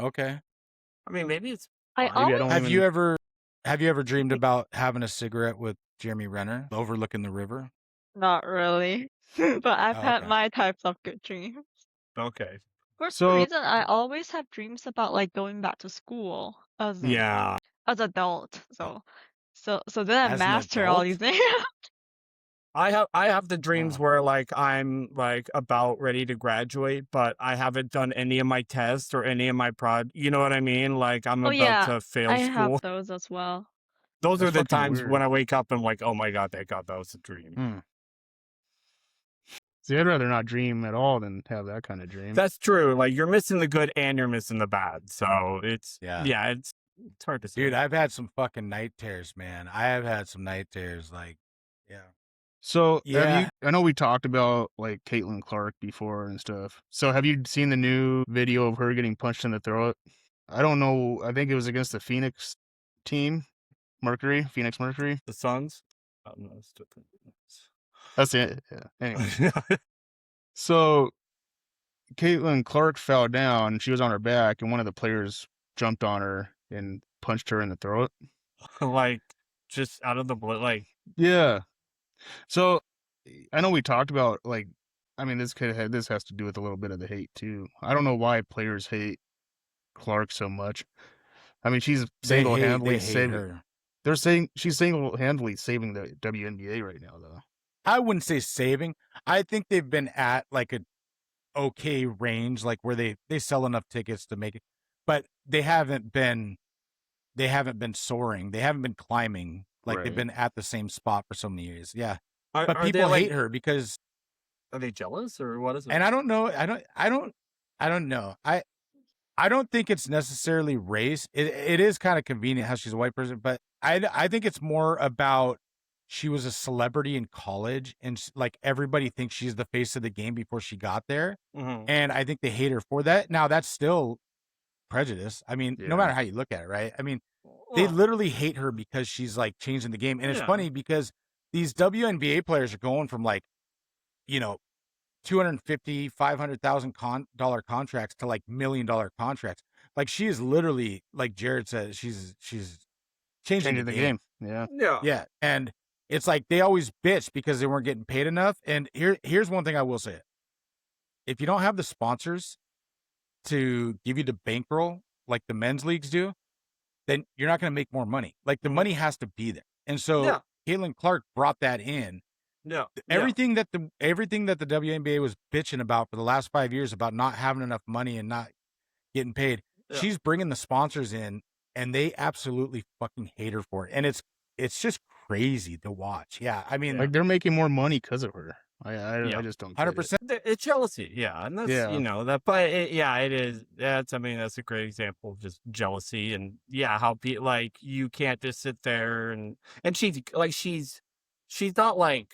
[SPEAKER 1] Okay.
[SPEAKER 2] I mean, maybe it's.
[SPEAKER 4] I
[SPEAKER 2] fine.
[SPEAKER 3] Maybe I
[SPEAKER 4] always
[SPEAKER 3] don't
[SPEAKER 1] Have
[SPEAKER 3] even...
[SPEAKER 1] you ever dreamed about having a cigarette with Jeremy Renner overlooking the river?
[SPEAKER 4] not really, but I've
[SPEAKER 1] Oh,
[SPEAKER 4] had
[SPEAKER 1] okay.
[SPEAKER 4] my types of good dreams.
[SPEAKER 2] Okay.
[SPEAKER 4] For
[SPEAKER 3] So-
[SPEAKER 4] some reason, I always have dreams about like going back to school as
[SPEAKER 2] Yeah.
[SPEAKER 4] as adult. So then I
[SPEAKER 1] As an
[SPEAKER 4] master all
[SPEAKER 1] adult?
[SPEAKER 4] these things.
[SPEAKER 2] I have the dreams
[SPEAKER 1] Oh.
[SPEAKER 2] where like I'm like about ready to graduate, but I haven't done any of my tests or any of my you know what I mean? Like I'm
[SPEAKER 4] Oh,
[SPEAKER 2] about
[SPEAKER 4] yeah,
[SPEAKER 2] to fail
[SPEAKER 4] I
[SPEAKER 2] school.
[SPEAKER 4] have those as well.
[SPEAKER 2] Those
[SPEAKER 3] That's
[SPEAKER 2] are the
[SPEAKER 3] fucking
[SPEAKER 2] times
[SPEAKER 3] weird.
[SPEAKER 2] when I wake up and I'm like, oh my God, thank God that was a dream.
[SPEAKER 3] See, I'd rather not dream at all than have that kind of dream.
[SPEAKER 2] That's true. Like you're missing the good and you're missing the bad. So it's
[SPEAKER 1] Yeah.
[SPEAKER 2] it's hard to say.
[SPEAKER 1] Dude, I've had some fucking night terrors, man. I have had some night terrors. Like, yeah.
[SPEAKER 3] So,
[SPEAKER 1] Yeah.
[SPEAKER 3] I know we talked about like Caitlin Clark before and stuff. So, have you seen the new video of her getting punched in the throat? I don't know. I think it was against the Phoenix team, Phoenix Mercury.
[SPEAKER 2] The Suns. Oh, no, it's different.
[SPEAKER 3] That's it. Yeah. Anyway, so Caitlin Clark fell down. She was on her back, and one of the players jumped on her and punched her in the throat.
[SPEAKER 2] Like just out of the blue. Like
[SPEAKER 3] Yeah. So I know we talked about like, I mean, this has to do with a little bit of the hate too. I don't know why players hate Clark so much. I mean, she's single-handedly
[SPEAKER 1] they hate
[SPEAKER 3] saving.
[SPEAKER 1] her.
[SPEAKER 3] They're saying she's single-handedly saving the WNBA right now, though.
[SPEAKER 1] I wouldn't say saving. I think they've been at like a okay range, like where they sell enough tickets to make it, but they haven't been soaring. They haven't been climbing. Like they've
[SPEAKER 2] Right.
[SPEAKER 1] been at the same spot for so many years. Yeah.
[SPEAKER 2] are,
[SPEAKER 1] But
[SPEAKER 2] are they,
[SPEAKER 1] people
[SPEAKER 2] like,
[SPEAKER 1] hate her because,
[SPEAKER 2] Are they jealous or what is it?
[SPEAKER 1] and I don't know. I don't know. I don't think it's necessarily race. It is kind of convenient how she's a white person, but I think it's more about she was a celebrity in college and like everybody thinks she's the face of the game before she got there.
[SPEAKER 2] Mhm.
[SPEAKER 1] And I think they hate her for that. Now that's still prejudice. I mean,
[SPEAKER 3] Yeah.
[SPEAKER 1] no matter how you look at it, right? I mean, they
[SPEAKER 2] Well,
[SPEAKER 1] literally hate her because she's like changing the game. And it's
[SPEAKER 2] Yeah.
[SPEAKER 1] funny because these WNBA players are going from like, you know, $250,000, $500,000 contracts to like $1 million contracts. Like she is literally, like Jared said, she's changing
[SPEAKER 3] Changing the game. Yeah.
[SPEAKER 2] yeah.
[SPEAKER 1] Yeah. And it's like they always bitch because they weren't getting paid enough. And here's one thing I will say. If you don't have the sponsors to give you the bankroll like the men's leagues do, then you're not going to make more money. Like the money has to be there. And so
[SPEAKER 2] Yeah.
[SPEAKER 1] Caitlin Clark brought that in.
[SPEAKER 2] Yeah.
[SPEAKER 1] Everything that the WNBA was bitching about for the last 5 years about not having enough money and not getting paid,
[SPEAKER 2] Yeah.
[SPEAKER 1] she's bringing the sponsors in, and they absolutely fucking hate her for it. And it's just crazy to watch. Yeah, I mean,
[SPEAKER 3] Like they're making more money because of her. I
[SPEAKER 2] Yeah.
[SPEAKER 3] just don't.
[SPEAKER 1] 100%.
[SPEAKER 2] It's jealousy, yeah, and that's
[SPEAKER 3] Yeah.
[SPEAKER 2] that. But it is. That's that's a great example of just jealousy, and how like you can't just sit there and she's not like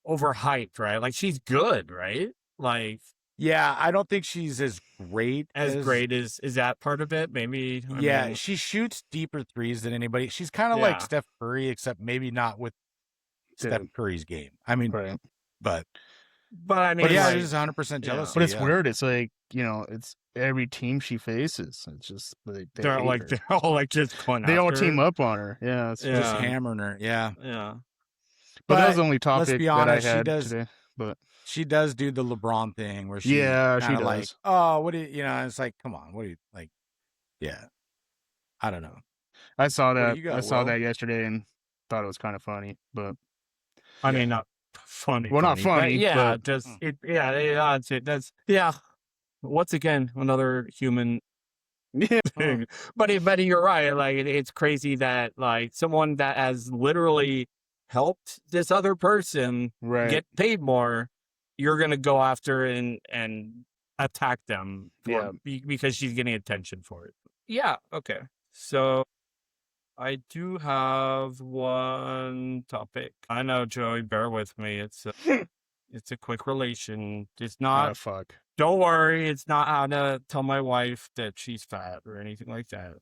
[SPEAKER 2] overhyped, right? Like she's good, right? Like
[SPEAKER 1] Yeah, I don't think she's as great
[SPEAKER 2] as great as is that part of it? Maybe. I
[SPEAKER 1] Yeah,
[SPEAKER 2] mean,
[SPEAKER 1] she shoots deeper threes than anybody. She's kind of like
[SPEAKER 2] Yeah.
[SPEAKER 1] Steph Curry, except maybe not with Steph Curry's game. I mean,
[SPEAKER 3] Right.
[SPEAKER 1] but
[SPEAKER 2] But I mean,
[SPEAKER 1] But yeah,
[SPEAKER 2] like,
[SPEAKER 1] it is 100%
[SPEAKER 2] yeah.
[SPEAKER 1] jealousy.
[SPEAKER 3] But it's
[SPEAKER 1] yeah.
[SPEAKER 3] weird. It's like, it's every team she faces. It's just they
[SPEAKER 2] they're
[SPEAKER 3] hate
[SPEAKER 2] like
[SPEAKER 3] her.
[SPEAKER 2] they're all like just going
[SPEAKER 3] They all
[SPEAKER 2] after
[SPEAKER 3] team
[SPEAKER 2] her.
[SPEAKER 3] up on her. Yeah, it's
[SPEAKER 2] Yeah.
[SPEAKER 1] Just hammering her. Yeah.
[SPEAKER 2] Yeah.
[SPEAKER 3] But that was
[SPEAKER 1] But
[SPEAKER 3] the only
[SPEAKER 1] let's
[SPEAKER 3] topic
[SPEAKER 1] be
[SPEAKER 3] that I
[SPEAKER 1] honest,
[SPEAKER 3] had today. But
[SPEAKER 1] she does do the LeBron thing where she
[SPEAKER 3] yeah, she
[SPEAKER 1] kind of like,
[SPEAKER 3] does.
[SPEAKER 1] oh, what do you know? It's like, come on, what do you like? Yeah, I don't know.
[SPEAKER 3] I saw
[SPEAKER 1] What do
[SPEAKER 3] that.
[SPEAKER 1] you got,
[SPEAKER 3] I saw
[SPEAKER 1] Will?
[SPEAKER 3] that yesterday and thought it was kind of funny. But
[SPEAKER 2] I
[SPEAKER 1] Yeah.
[SPEAKER 2] mean, not funny.
[SPEAKER 3] Well, not
[SPEAKER 2] but
[SPEAKER 3] funny,
[SPEAKER 2] yeah,
[SPEAKER 3] but-
[SPEAKER 2] just yeah, that's yeah. Once again, another human
[SPEAKER 3] yeah,
[SPEAKER 2] thing. But you're right. Like it's crazy that like someone that has literally helped this other person
[SPEAKER 3] right.
[SPEAKER 2] get paid more, you're gonna go after and attack them
[SPEAKER 3] Yeah.
[SPEAKER 2] because she's getting attention for it. Yeah. Okay. So I do have one topic. I know, Joey. Bear with me. It's a quick relation. It's not.
[SPEAKER 3] Fuck.
[SPEAKER 2] Don't worry. It's not how to tell my wife that she's fat or anything like that.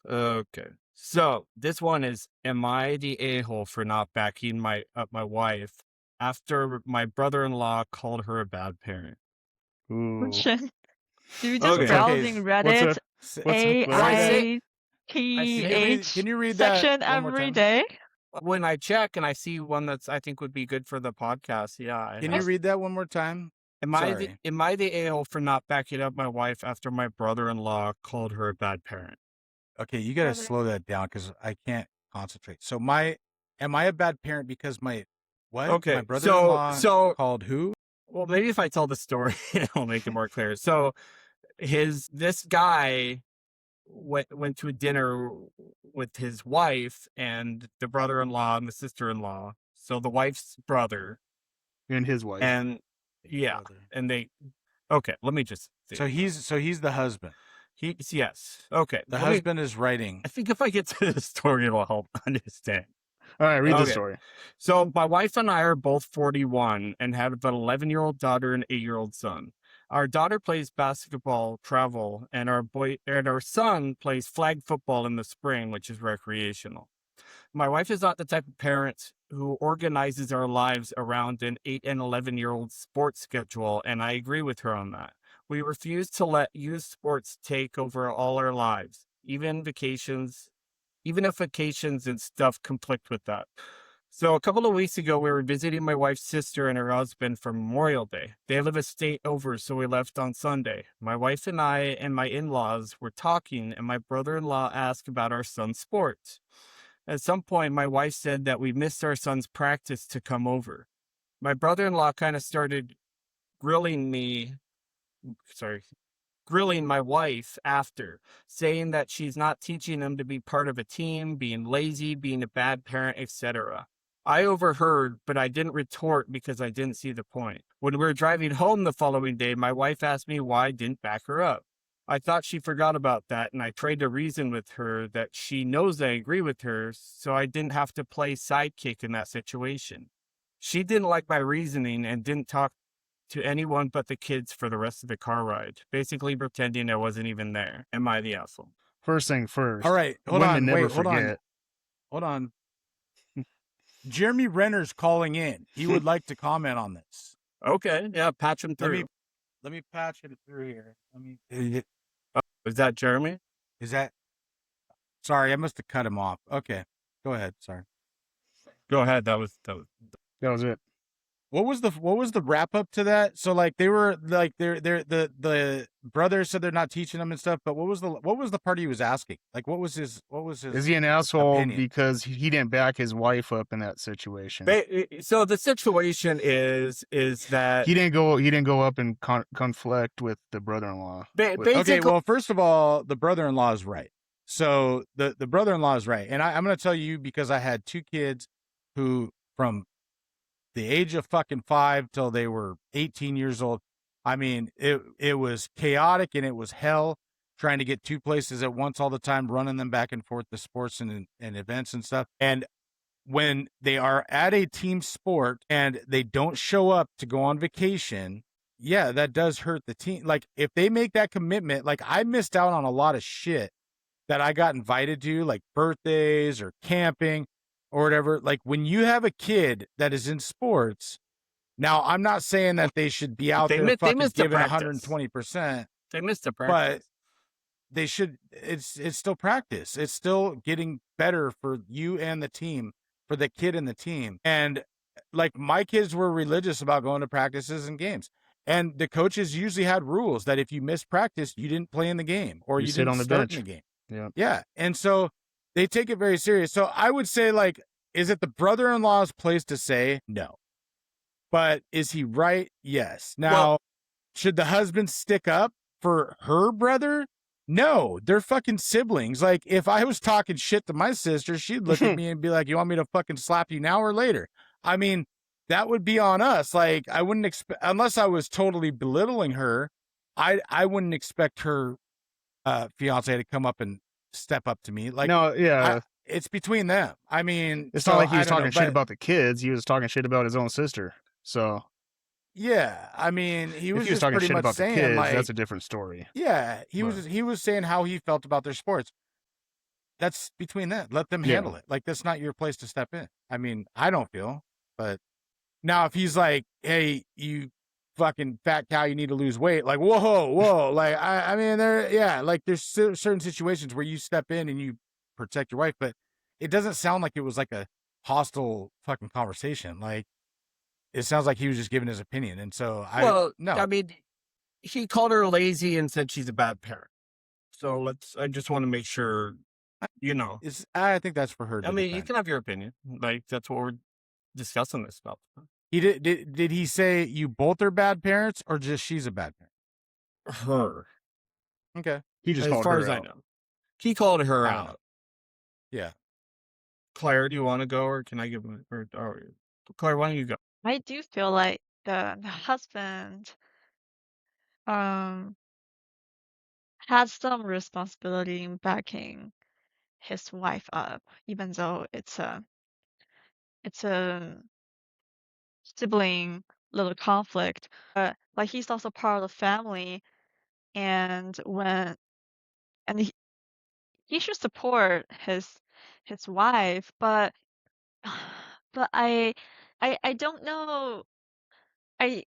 [SPEAKER 2] Okay. So this one is: am I the a-hole for not backing up my wife after my brother-in-law called her a bad parent?
[SPEAKER 3] Ooh.
[SPEAKER 4] Question. Do you just
[SPEAKER 2] Okay.
[SPEAKER 4] browsing Reddit
[SPEAKER 2] I
[SPEAKER 4] AITH
[SPEAKER 1] Can you read that
[SPEAKER 4] section
[SPEAKER 1] one more
[SPEAKER 4] every
[SPEAKER 1] time?
[SPEAKER 4] day?
[SPEAKER 2] When I check and I see one that's I think would be good for the podcast, yeah.
[SPEAKER 1] Can you read that one more time?
[SPEAKER 2] Am
[SPEAKER 1] Sorry.
[SPEAKER 2] I the a-hole for not backing up my wife after my brother-in-law called her a bad parent?
[SPEAKER 1] Okay, you gotta slow that down because I can't concentrate. So am I a bad parent because my what?
[SPEAKER 2] Okay,
[SPEAKER 1] My brother-in-law
[SPEAKER 2] so
[SPEAKER 1] called who?
[SPEAKER 2] well, maybe if I tell the story, it'll make it more clear. So this guy went to a dinner with his wife and the brother-in-law and the sister-in-law. So the wife's brother
[SPEAKER 3] And his wife.
[SPEAKER 2] and yeah,
[SPEAKER 1] Brother.
[SPEAKER 2] and they. Okay, let me just.
[SPEAKER 1] So he's the husband.
[SPEAKER 2] Yes. Okay.
[SPEAKER 1] The husband is writing.
[SPEAKER 2] I think if I get to the story, it'll help understand.
[SPEAKER 3] All right, read the
[SPEAKER 2] Okay.
[SPEAKER 3] story.
[SPEAKER 2] So my wife and I are both 41 and have an 11-year-old daughter and 8-year-old son. Our daughter plays basketball, travel, and our son plays flag football in the spring, which is recreational. My wife is not the type of parent who organizes our lives around an 8 and 11-year-old sports schedule, and I agree with her on that. We refuse to let youth sports take over all our lives, even if vacations and stuff conflict with that. So a couple of weeks ago, we were visiting my wife's sister and her husband for Memorial Day. They live a state over, so we left on Sunday. My wife and I and my in-laws were talking, and my brother-in-law asked about our son's sports. At some point, my wife said that we missed our son's practice to come over. My brother-in-law kind of started grilling my wife after, saying that she's not teaching him to be part of a team, being lazy, being a bad parent, etc. I overheard, but I didn't retort because I didn't see the point. When we were driving home the following day, my wife asked me why I didn't back her up. I thought she forgot about that, and I tried to reason with her that she knows I agree with her, so I didn't have to play sidekick in that situation. She didn't like my reasoning and didn't talk to anyone but the kids for the rest of the car ride, basically pretending I wasn't even there. Am I the asshole?
[SPEAKER 3] First thing first.
[SPEAKER 1] All right, hold
[SPEAKER 3] women
[SPEAKER 1] on.
[SPEAKER 3] never
[SPEAKER 1] Wait, hold on.
[SPEAKER 3] forget.
[SPEAKER 1] Hold on. Jeremy Renner's calling in. He would like to comment on this.
[SPEAKER 2] Okay, yeah, patch him through.
[SPEAKER 1] Let me patch him through here.
[SPEAKER 2] Is that Jeremy?
[SPEAKER 1] Is that? Sorry, I must have cut him off. Okay, go ahead. Sorry.
[SPEAKER 2] Go ahead. That was.
[SPEAKER 3] That was it.
[SPEAKER 1] What was the wrap up to that? So like they were like the brothers said they're not teaching them and stuff, but what was the part he was asking? Like what was his
[SPEAKER 3] Is he an asshole
[SPEAKER 1] opinion?
[SPEAKER 3] because he didn't back his wife up in that situation?
[SPEAKER 2] So the situation is that
[SPEAKER 3] He didn't go up and conflict with the brother-in-law.
[SPEAKER 1] Okay, well, first of all, the brother-in-law is right. So the brother-in-law is right, and I'm going to tell you because I had two kids who from the age of fucking 5 till they were 18 years old. I mean, it was chaotic and it was hell trying to get two places at once all the time, running them back and forth to sports and events and stuff. And when they are at a team sport and they don't show up to go on vacation, yeah, that does hurt the team. Like if they make that commitment, like I missed out on a lot of shit that I got invited to, like birthdays or camping or whatever. Like when you have a kid that is in sports, Now, I'm not saying that they should be out
[SPEAKER 2] They
[SPEAKER 1] there
[SPEAKER 2] missed
[SPEAKER 1] fucking
[SPEAKER 2] the
[SPEAKER 1] giving
[SPEAKER 2] practice.
[SPEAKER 1] 120%,
[SPEAKER 2] They missed the
[SPEAKER 1] but
[SPEAKER 2] practice.
[SPEAKER 1] they should. It's still practice. It's still getting better for you and the team, for the kid and the team. And like my kids were religious about going to practices and games. And the coaches usually had rules that if you missed practice, you didn't play in the game or
[SPEAKER 3] You
[SPEAKER 1] you
[SPEAKER 3] sit
[SPEAKER 1] didn't
[SPEAKER 3] on the
[SPEAKER 1] start in
[SPEAKER 3] bench.
[SPEAKER 1] the game.
[SPEAKER 3] Yeah.
[SPEAKER 1] Yeah. And so they take it very serious. So I would say, like, is it the brother-in-law's place to say no? But is he right? Yes. Now,
[SPEAKER 2] Well,
[SPEAKER 1] should the husband stick up for her brother? No, they're fucking siblings. Like, if I was talking shit to my sister, she'd look at me and be like, you want me to fucking slap you now or later? I mean, that would be on us. Like, I wouldn't expect, unless I was totally belittling her, I wouldn't expect her fiance to come up and step up to me. Like,
[SPEAKER 3] No, yeah.
[SPEAKER 1] it's between them. I mean,
[SPEAKER 3] It's
[SPEAKER 1] so
[SPEAKER 3] not like he
[SPEAKER 1] I
[SPEAKER 3] was
[SPEAKER 1] don't know,
[SPEAKER 3] talking shit
[SPEAKER 1] but
[SPEAKER 3] about the kids. He was talking shit about his own sister. So
[SPEAKER 1] yeah, I mean, he
[SPEAKER 3] if
[SPEAKER 1] was
[SPEAKER 3] he was
[SPEAKER 1] just
[SPEAKER 3] talking
[SPEAKER 1] pretty
[SPEAKER 3] shit
[SPEAKER 1] much
[SPEAKER 3] about the
[SPEAKER 1] saying,
[SPEAKER 3] kids,
[SPEAKER 1] like,
[SPEAKER 3] that's a different story.
[SPEAKER 1] yeah,
[SPEAKER 3] But
[SPEAKER 1] he was saying how he felt about their sports. That's between them. Let them
[SPEAKER 3] yeah.
[SPEAKER 1] handle it. Like, that's not your place to step in. I mean, I don't feel, but now if he's like, hey, you fucking fat cow, you need to lose weight. Like, whoa. Like, I mean, like there's certain situations where you step in and you protect your wife, but it doesn't sound like it was like a hostile fucking conversation. Like, it sounds like he was just giving his opinion. And so
[SPEAKER 2] well,
[SPEAKER 1] no.
[SPEAKER 2] I mean, he called her lazy and said she's a bad parent. So I just want to make sure, you know.
[SPEAKER 1] I think that's for her to
[SPEAKER 2] I mean, you
[SPEAKER 1] defend.
[SPEAKER 2] can have your opinion. Like, that's what we're discussing this about.
[SPEAKER 1] He did he say you both are bad parents or just she's a bad parent?
[SPEAKER 2] Her.
[SPEAKER 1] Okay.
[SPEAKER 3] He just
[SPEAKER 2] As
[SPEAKER 3] called
[SPEAKER 2] far
[SPEAKER 3] her
[SPEAKER 2] as I
[SPEAKER 3] out.
[SPEAKER 2] know. He called her
[SPEAKER 1] I don't know.
[SPEAKER 2] out.
[SPEAKER 1] Yeah.
[SPEAKER 2] Claire, do you want to go or can I give him Claire, why don't you go?
[SPEAKER 4] I do feel like the husband has some responsibility in backing his wife up, even though it's a sibling little conflict. But like he's also part of the family, and he should support his wife. But but I don't know. I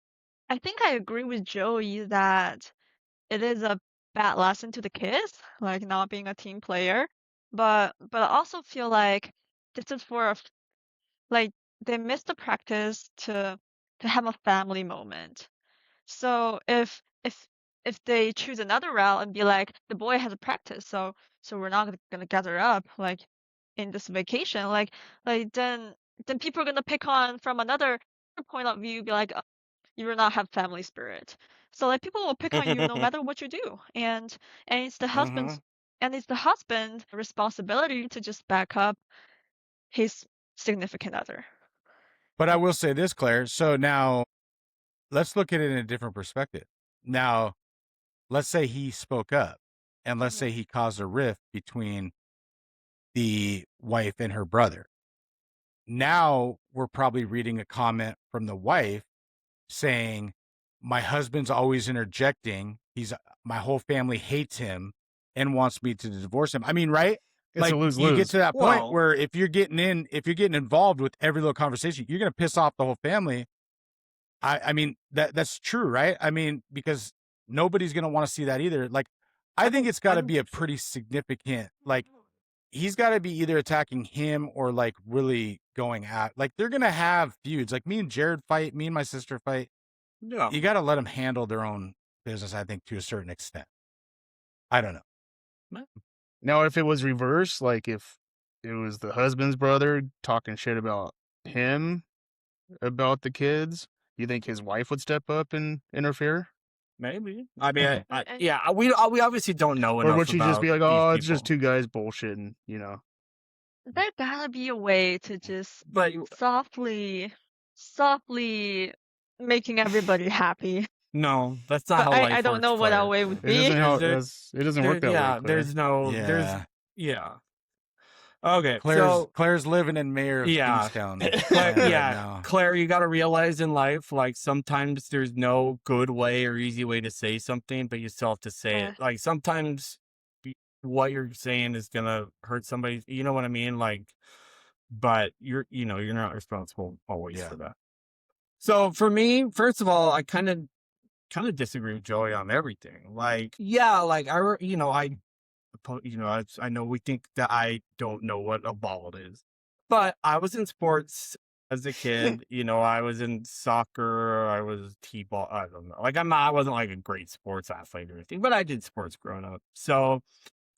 [SPEAKER 4] I think I agree with Joey that it is a bad lesson to the kids, like not being a team player. But I also feel like this is for like they missed the practice to have a family moment. So if they choose another route and be like the boy has a practice, so we're not gonna gather up like in this vacation, like then people are gonna pick on from another point of view, be like you will not have family spirit. So like people will pick on you no matter what you do, and it's the husband's
[SPEAKER 1] Mm-hmm.
[SPEAKER 4] and it's the husband's responsibility to just back up his significant other.
[SPEAKER 1] But I will say this, Claire. So now let's look at it in a different perspective. Now, let's say he spoke up and let's say he caused a rift between the wife and her brother. Now we're probably reading a comment from the wife saying, my husband's always interjecting. My whole family hates him and wants me to divorce him. I mean, right?
[SPEAKER 3] It's
[SPEAKER 1] Like
[SPEAKER 3] a lose
[SPEAKER 1] you get
[SPEAKER 3] lose.
[SPEAKER 1] to that point
[SPEAKER 2] Well,
[SPEAKER 1] where if you're getting involved with every little conversation, you're going to piss off the whole family. I mean, that's true, right? I mean, because nobody's going to want to see that either. Like, I think it's got to be a pretty significant, like, he's got to be either attacking him or like really going at, like, they're going to have feuds. Like me and Jared fight, me and my sister fight.
[SPEAKER 2] yeah.
[SPEAKER 1] You got to let them handle their own business, I think, to a certain extent. I don't know.
[SPEAKER 3] Now, if it was reversed, like if it was the husband's brother talking shit about him, about the kids, you think his wife would step up and interfere?
[SPEAKER 2] Maybe. I mean,
[SPEAKER 4] And
[SPEAKER 2] yeah, we obviously don't know
[SPEAKER 3] Or
[SPEAKER 2] enough
[SPEAKER 3] would she just
[SPEAKER 2] about
[SPEAKER 3] be like,
[SPEAKER 2] these
[SPEAKER 3] oh, it's just
[SPEAKER 2] people.
[SPEAKER 3] two guys bullshitting, you know?
[SPEAKER 4] there gotta be a way to just
[SPEAKER 2] But
[SPEAKER 4] softly making everybody happy.
[SPEAKER 2] no, that's not
[SPEAKER 4] But
[SPEAKER 2] how
[SPEAKER 4] I
[SPEAKER 2] life
[SPEAKER 4] don't
[SPEAKER 2] works,
[SPEAKER 4] know what that
[SPEAKER 2] Claire.
[SPEAKER 4] way would
[SPEAKER 3] It doesn't
[SPEAKER 4] be.
[SPEAKER 3] how
[SPEAKER 2] There,
[SPEAKER 3] it doesn't work that way, Claire.
[SPEAKER 2] there's no,
[SPEAKER 1] Yeah.
[SPEAKER 2] yeah. Okay, so
[SPEAKER 1] Claire's living in Mayor of
[SPEAKER 2] yeah,
[SPEAKER 1] Kingstown
[SPEAKER 2] Claire,
[SPEAKER 1] land right
[SPEAKER 2] yeah,
[SPEAKER 1] now.
[SPEAKER 2] Claire, you got to realize in life, like sometimes there's no good way or easy way to say something, but you still have to say it. Like sometimes what you're saying is gonna hurt somebody. You know what I mean? Like, but you're not responsible always
[SPEAKER 1] Yeah.
[SPEAKER 2] for that. So for me, first of all, I kind of disagree with Joey on everything. Like, yeah, like I know we think that I don't know what a ball is, but I was in sports as a kid. I was in soccer, I was t-ball. I don't know. Like I wasn't like a great sports athlete or anything, but I did sports growing up. So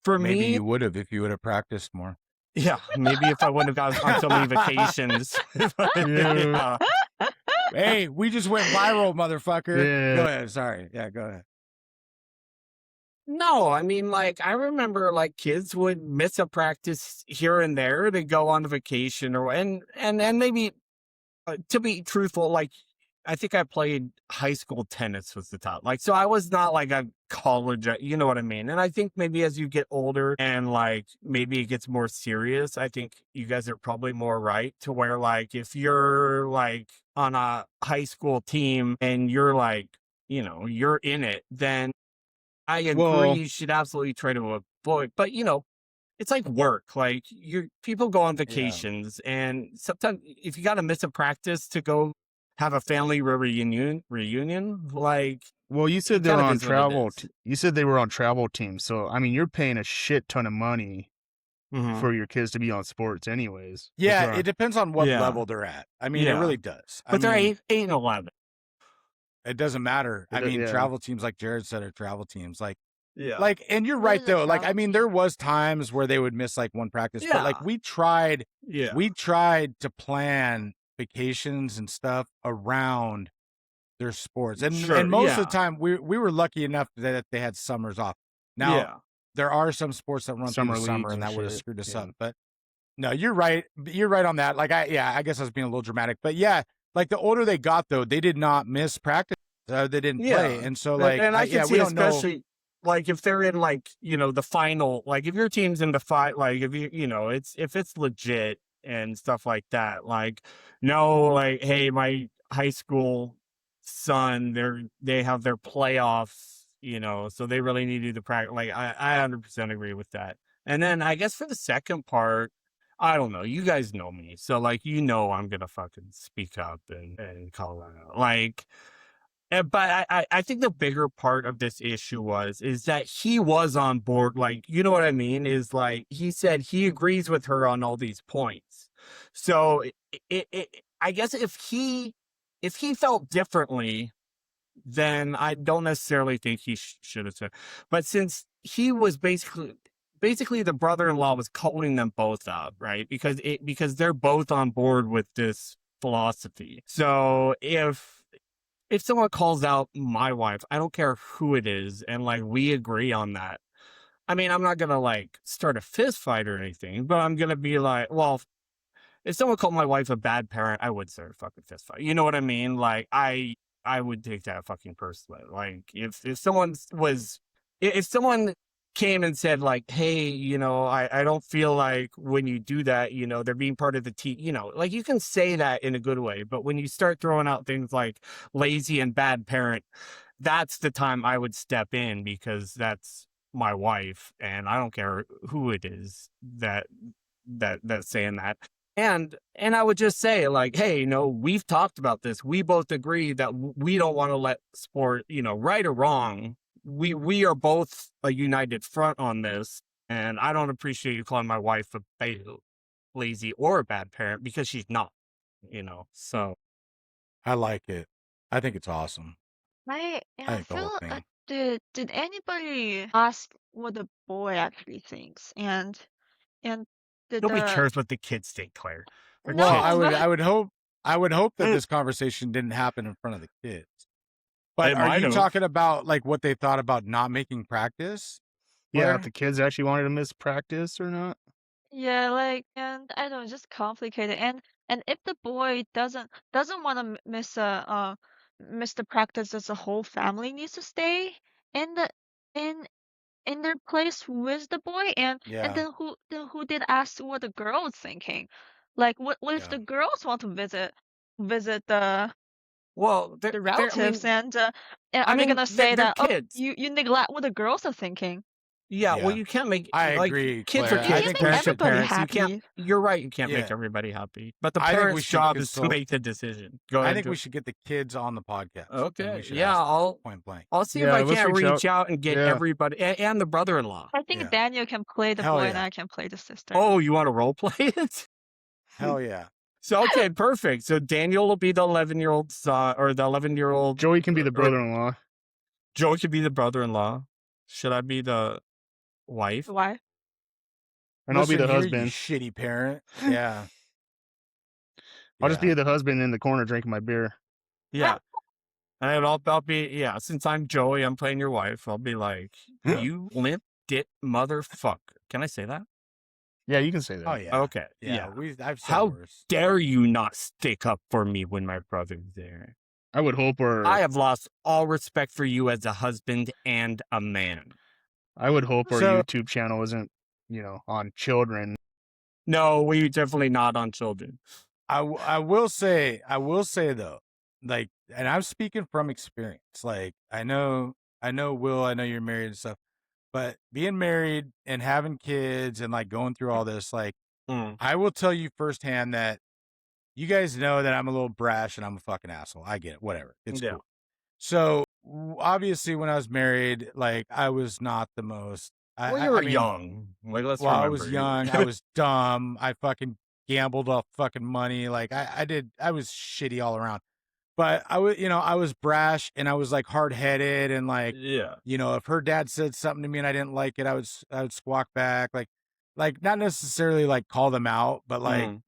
[SPEAKER 2] for
[SPEAKER 1] Maybe
[SPEAKER 2] me,
[SPEAKER 1] you would have if you would have practiced more.
[SPEAKER 2] yeah, maybe if I wouldn't have gone on so many vacations.
[SPEAKER 3] Yeah.
[SPEAKER 1] Hey, we just went viral, motherfucker.
[SPEAKER 3] Yeah.
[SPEAKER 1] Go ahead. Sorry. Yeah, go ahead.
[SPEAKER 2] No, I mean, like, I remember like kids would miss a practice here and there to go on vacation and maybe to be truthful, like I think I played high school tennis was the top. Like, so I was not like a college, you know what I mean? And I think maybe as you get older and like maybe it gets more serious, I think you guys are probably more right to where like if you're like on a high school team and you're like, you're in it, then I agree
[SPEAKER 3] Well,
[SPEAKER 2] you should absolutely try to avoid, but it's like work. Like people go on
[SPEAKER 1] Yeah.
[SPEAKER 2] vacations and sometimes if you got to miss a practice to go have a family reunion, like
[SPEAKER 3] well, you
[SPEAKER 2] it
[SPEAKER 3] said they
[SPEAKER 2] kind
[SPEAKER 3] were
[SPEAKER 2] of
[SPEAKER 3] on
[SPEAKER 2] is what it
[SPEAKER 3] travel.
[SPEAKER 2] is.
[SPEAKER 3] You said they were on travel teams. So, I mean, you're paying a shit ton of money
[SPEAKER 2] Mhm.
[SPEAKER 3] for your kids to be on sports anyways.
[SPEAKER 1] Yeah,
[SPEAKER 3] That's
[SPEAKER 1] it depends on what
[SPEAKER 2] Yeah.
[SPEAKER 1] level they're at. I mean, it
[SPEAKER 2] Yeah.
[SPEAKER 1] really does. I
[SPEAKER 2] But they're
[SPEAKER 1] mean,
[SPEAKER 2] 8 and 11.
[SPEAKER 1] it doesn't matter. I mean,
[SPEAKER 3] yeah.
[SPEAKER 1] travel teams, like Jared said, are travel teams.
[SPEAKER 2] Yeah.
[SPEAKER 1] And you're
[SPEAKER 4] What
[SPEAKER 1] right
[SPEAKER 4] is a
[SPEAKER 1] though. Like, I
[SPEAKER 4] travel
[SPEAKER 1] mean,
[SPEAKER 4] team?
[SPEAKER 1] there was times where they would miss like one practice, but like
[SPEAKER 2] Yeah.
[SPEAKER 1] we tried
[SPEAKER 2] Yeah.
[SPEAKER 1] to plan vacations and stuff around their sports.
[SPEAKER 2] Sure.
[SPEAKER 1] And most of
[SPEAKER 2] Yeah.
[SPEAKER 1] the time we were lucky enough that they had summers off. Now,
[SPEAKER 2] Yeah.
[SPEAKER 1] there are some sports that run
[SPEAKER 3] Summer
[SPEAKER 1] through the summer
[SPEAKER 3] leagues
[SPEAKER 1] and
[SPEAKER 3] and
[SPEAKER 1] that would have
[SPEAKER 3] shit.
[SPEAKER 1] screwed us
[SPEAKER 3] Yeah.
[SPEAKER 1] up. But no, you're right. You're right on that. Like I guess I was being a little dramatic, but yeah, like the older they got though, they did not miss practice. They didn't play.
[SPEAKER 2] Yeah.
[SPEAKER 1] And so like,
[SPEAKER 2] And I can see
[SPEAKER 1] we don't know.
[SPEAKER 2] especially like if they're in like, the final, like if your team's in the fight, like if if it's legit and stuff like that, like, no, like, hey, my high school son, they have their playoffs, so they really need you to practice. Like I 100% agree with that. And then I guess for the second part, I don't know. You guys know me. So like, I'm gonna fucking speak up and call it out. Like, but I think the bigger part of this issue is that he was on board, like, you know what I mean? Is like he said he agrees with her on all these points. So I guess if he felt differently, then I don't necessarily think he should have said. But since he was basically the brother-in-law was calling them both up, right? Because they're both on board with this philosophy. So if someone calls out my wife, I don't care who it is, and like we agree on that. I mean, I'm not gonna like start a fist fight or anything, but I'm gonna be like, well, if someone called my wife a bad parent, I would start a fucking fist fight. You know what I mean? Like I would take that fucking personally. Like if someone came and said like, hey, I don't feel like when you do that, they're being part of the team, like you can say that in a good way, but when you start throwing out things like lazy and bad parent, that's the time I would step in because that's my wife and I don't care who it is that's saying that. And I would just say like, hey, we've talked about this. We both agree that we don't want to let sport, right or wrong. We are both a united front on this. And I don't appreciate you calling my wife a lazy or a bad parent because she's not, so.
[SPEAKER 1] I like it. I think it's awesome.
[SPEAKER 4] I
[SPEAKER 1] I think the whole
[SPEAKER 4] feel
[SPEAKER 1] thing.
[SPEAKER 4] did anybody ask what the boy actually thinks? And did
[SPEAKER 2] Nobody
[SPEAKER 4] the
[SPEAKER 2] cares what the kids think, Claire. They're
[SPEAKER 4] no,
[SPEAKER 1] Well,
[SPEAKER 2] kids.
[SPEAKER 4] but
[SPEAKER 1] I would hope that this conversation didn't happen in front of the kids. But
[SPEAKER 2] It
[SPEAKER 1] are
[SPEAKER 2] might
[SPEAKER 1] you
[SPEAKER 2] have.
[SPEAKER 1] talking about like what they thought about not making practice?
[SPEAKER 3] Yeah,
[SPEAKER 1] Blair?
[SPEAKER 3] if the kids actually wanted to miss practice or not.
[SPEAKER 4] yeah, like, and I don't know, just complicated. And if the boy doesn't want to miss the practice, as the whole family needs to stay in the in in their place with the boy. And
[SPEAKER 1] Yeah.
[SPEAKER 4] then who did ask what the girl is thinking? Like, what if
[SPEAKER 1] Yeah.
[SPEAKER 4] the girls want to visit the
[SPEAKER 2] Well,
[SPEAKER 4] the relatives, and
[SPEAKER 2] I
[SPEAKER 4] are they
[SPEAKER 2] mean,
[SPEAKER 4] gonna say
[SPEAKER 2] they're
[SPEAKER 4] that, oh,
[SPEAKER 2] kids.
[SPEAKER 4] you neglect what the girls are thinking?
[SPEAKER 2] Yeah, well,
[SPEAKER 1] Yeah.
[SPEAKER 2] you can't make
[SPEAKER 1] I
[SPEAKER 2] like
[SPEAKER 1] agree,
[SPEAKER 2] kids are
[SPEAKER 1] Claire.
[SPEAKER 4] You
[SPEAKER 1] I
[SPEAKER 2] kids,
[SPEAKER 4] can't
[SPEAKER 1] think we
[SPEAKER 4] make
[SPEAKER 2] parents are
[SPEAKER 1] should.
[SPEAKER 4] everybody
[SPEAKER 2] parents. You can't.
[SPEAKER 4] happy.
[SPEAKER 2] You're right. You can't make
[SPEAKER 1] Yeah.
[SPEAKER 2] everybody happy, but the
[SPEAKER 1] I think we
[SPEAKER 2] parents'
[SPEAKER 1] should
[SPEAKER 2] job is to
[SPEAKER 1] consult.
[SPEAKER 2] make the decision. Go
[SPEAKER 1] I
[SPEAKER 2] ahead.
[SPEAKER 1] think
[SPEAKER 2] Joe.
[SPEAKER 1] we should get the kids on the podcast. And we
[SPEAKER 2] Okay.
[SPEAKER 1] should
[SPEAKER 2] Yeah,
[SPEAKER 1] ask them
[SPEAKER 2] I'll
[SPEAKER 1] point blank.
[SPEAKER 2] see if
[SPEAKER 3] Yeah,
[SPEAKER 2] I
[SPEAKER 3] let's
[SPEAKER 2] can't
[SPEAKER 3] reach
[SPEAKER 2] reach out and get
[SPEAKER 3] Yeah.
[SPEAKER 2] everybody and the brother-in-law.
[SPEAKER 4] I think
[SPEAKER 1] Yeah.
[SPEAKER 4] Daniel can play the
[SPEAKER 1] Hell
[SPEAKER 4] boy and
[SPEAKER 1] yeah.
[SPEAKER 4] I can play the sister.
[SPEAKER 2] Oh, you want to role play it?
[SPEAKER 1] Hell yeah.
[SPEAKER 2] So okay, perfect. So Daniel will be the 11-year-old son, or the 11-year-old.
[SPEAKER 3] Joey can be the brother-in-law.
[SPEAKER 2] Joey could be the brother-in-law. Should I be the wife?
[SPEAKER 4] Why?
[SPEAKER 3] And I'll be the
[SPEAKER 1] Listen here,
[SPEAKER 3] husband.
[SPEAKER 1] You shitty parent. Yeah.
[SPEAKER 3] I'll just be the husband in the corner drinking my beer.
[SPEAKER 2] Yeah. And I'll be, since I'm Joey, I'm playing your wife. I'll be like, you limp dit motherfucker. Can I say that?
[SPEAKER 3] Yeah, you can say that.
[SPEAKER 1] Oh yeah.
[SPEAKER 2] Okay. Yeah.
[SPEAKER 1] I've said
[SPEAKER 2] How
[SPEAKER 1] worse.
[SPEAKER 2] dare you not stick up for me when my brother's there?
[SPEAKER 3] I would hope
[SPEAKER 2] I have lost all respect for you as a husband and a man.
[SPEAKER 3] our
[SPEAKER 1] So-
[SPEAKER 3] YouTube channel isn't, on children.
[SPEAKER 2] No, we definitely not on children.
[SPEAKER 1] I will say though, like, and I'm speaking from experience. Like, I know, Will, I know you're married and stuff, but being married and having kids and like going through all this, like, I will tell you firsthand that you guys know that I'm a little brash and I'm a fucking asshole. I get it. Whatever. It's cool. So obviously when I was married, like, I was not the most.
[SPEAKER 2] Well, you were young. Like, let's remember.
[SPEAKER 1] I was young. I was dumb. I fucking gambled off fucking money. Like, I was shitty all around. But I was brash and I was like hard headed and like, if her dad said something to me and I didn't like it, I would squawk back, like not necessarily like call them out, but like,